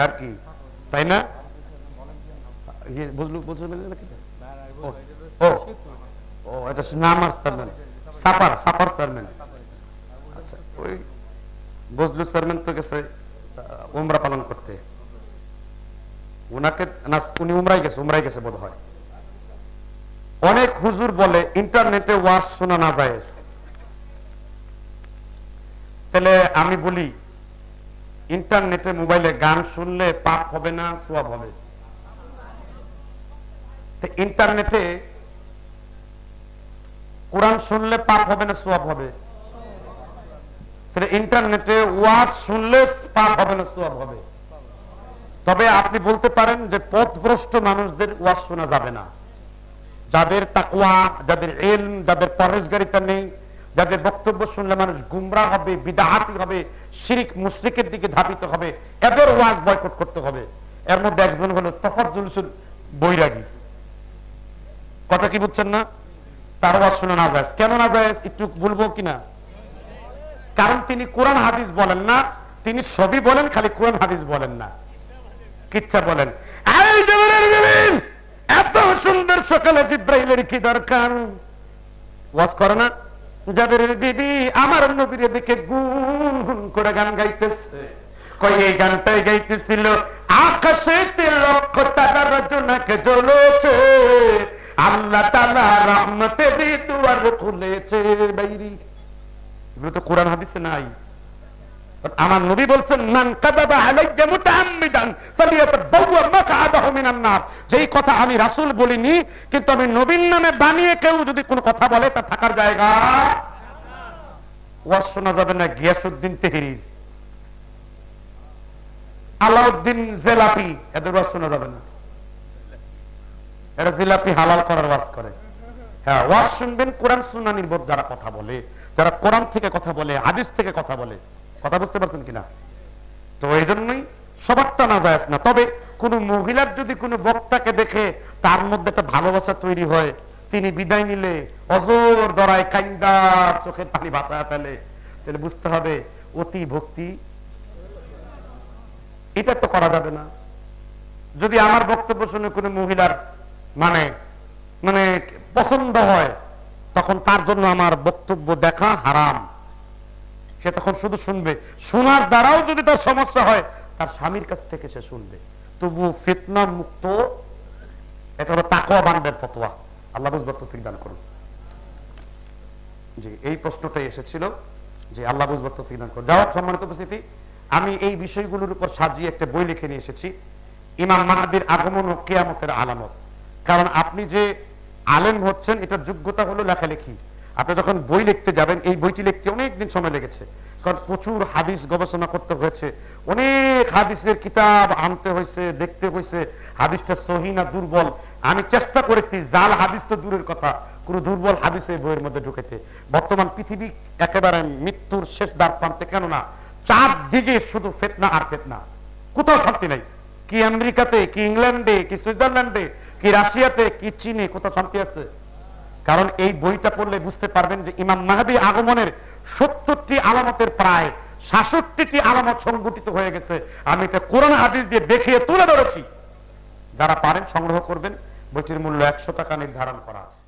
আর কি, তাই না? বুঝলো বুঝলেন নাকি? ও এটা নামার চেয়ারম্যান, সাপার চেয়ারম্যান। আচ্ছা, ওই বজলু চেয়ারম্যান তো গেছে উমরা পালন করতে, উনাকে না উনি উমরাই গেছে বোধ হয়। অনেক হুজুর বলে ইন্টারনেটে ওয়াজ শোনা না জায়েজ। তাহলে আমি বলি ইন্টারনেটে মোবাইলে গান শুনলে পাপ হবে না সওয়াব হবে? ইন্টারনেটে কোরআন শুনলে পাপ হবে না সওয়াব হবে? তাহলে ইন্টারনেটে ওয়াজ শুনলে পাপ হবে না সওয়াব হবে? তবে আপনি বলতে পারেন যে পথভ্রষ্ট মানুষদের ওয়াজ শোনা যাবে না, যাদের তাকওয়া, যাদের ইলম, যাদের পরহেজগারিতা নেই, যাদের বক্তব্য শুনলে মানুষ গুমরাহ হবে, বিদআতি হবে, শিরক মুশরিকের দিকে ধাবিত হবে, এদের ওয়াজ বয়কট করতে হবে। এর মধ্যে একজন হলো তফাজ্জুল বৈরাগী। কথা কি বুঝছেন না? তার ওয়াজ শোনা না যায়। কেন না যায় একটু বলবো কিনা? কারণ তিনি কোরআন হাদিস বলেন না, তিনি সবই বলেন, খালি কোরআন হাদিস বলেন না, কিচ্ছা বলেন। এত সুন্দর সকালে জিব্রাইলের কি দরকার? ওয়াজ করে না? জাবেরের বিবি আমার নবীর দিকে গুনগুন করে গান গাইতেছে। কই এই গানটাই গাইতেছিল আকাশেতে লক্ষ তারার জোনাকে জ্বলেছে, আল্লাহ তাআলা রহমতের দুয়ার খুলেছে বাইরি। এগুলো তো কোরআন হাদিসে নাই। আমার নবী বলছেন মান কাযাবা আলাইয়া মুতাআম্মিদান ফালিয়াতাবাওয়া মাকআদাহু মিনান নার। যেই কথা আমি রাসূল বলিনি, কিন্তু আমি নবীর নামে বানিয়ে কেউ যদি কোনো কথা বলে তা থাকার জায়গা ওয়াজ শোনা যাবে না। গিয়াসউদ্দিন তেহরির, আলাউদ্দিন জেলাপি, এদের ওয়াজ শোনা যাবে না। এরা জিলাপি হালাল করার ওয়াজ করে। হ্যাঁ, ওয়াজ শুনবেন কোরআন সুন্নাহ নির্ভর যারা কথা বলে, যারা কোরআন থেকে কথা বলে, হাদিস থেকে কথা বলে। কথা বুঝতে পারছেন কিনা? তো এই জন্যই সবারটা না যায় না। তবে কোন মহিলার যদি কোনো বক্তাকে দেখে তার মধ্যে একটা ভালোবাসা তৈরি হয়, তিনি বিদায় নিলে অজর দরায় কাইন্দা চোখের পানি ভাসায় ফেলে, তাহলে বুঝতে হবে অতি ভক্তি। এটা তো করা যাবে না। যদি আমার বক্তব্য শুনে কোনো মহিলার মানে মানে পছন্দ হয়, তখন তার জন্য আমার বক্তব্য দেখা হারাম। সে তখন শুধু শুনবে, শোনার দ্বারাও যদি তার সমস্যা হয় তার স্বামীর কাছ থেকে সে শুনবে, তবু ফিতনা মুক্ত। এটা হলো তাকওয়া বান্দার ফতোয়া। আল্লাহ বুঝবার তৌফিক দান করুন। জি, এই প্রশ্নটাই এসেছিল যে আল্লাহ বুঝবার তৌফিক দান করুন। যাও সম্মানিত উপস্থিতি, আমি এই বিষয়গুলোর উপর সাজিয়ে একটা বই লিখে নিয়ে এসেছি, ইমাম মাহদীর আগমন ও কিয়ামতের আলামত। কারণ আপনি যে আলেম হচ্ছেন এটার যোগ্যতা হলো লেখালেখি। আপনি যখন বই লিখতে যাবেন, এই বইটি লিখতে অনেক দিন সময় লেগেছে, কারণ প্রচুর হাদিস গবেষণা করতে হয়েছে, অনেক হাদিসের কিতাব আনতে হয়েছে, দেখতে হয়েছে হাদিসটা সহিহ না দুর্বল। আমি চেষ্টা করেছি জাল হাদিস তো দূরের কথা, কোন দুর্বল হাদিস এই বইয়ের মধ্যে ঢুকেতে। বর্তমান পৃথিবী একেবারে মৃত্যুর শেষ দ্বার প্রান্তে, কেননা চারদিকে শুধু ফিতনা আর ফিতনা, কোথাও শান্তি নাই। কি আমেরিকাতে, কি ইংল্যান্ডে, কি সুইজারল্যান্ডে, কি রাশিয়াতে, কি চীনে, কোথাও শান্তি আছে? কারণ এই বইটা পড়লে বুঝতে পারবেন যে ইমাম মাহদী আগমনের 70টি আলামতের প্রায় 66টি আলামত সংগঠিত হয়ে গেছে। আমি এটা কোরআন হাদিস দিয়ে দেখিয়ে তুলে ধরেছি। যারা পারেন সংগ্রহ করবেন। বইটির মূল্য 100 টাকা নির্ধারণ করা আছে।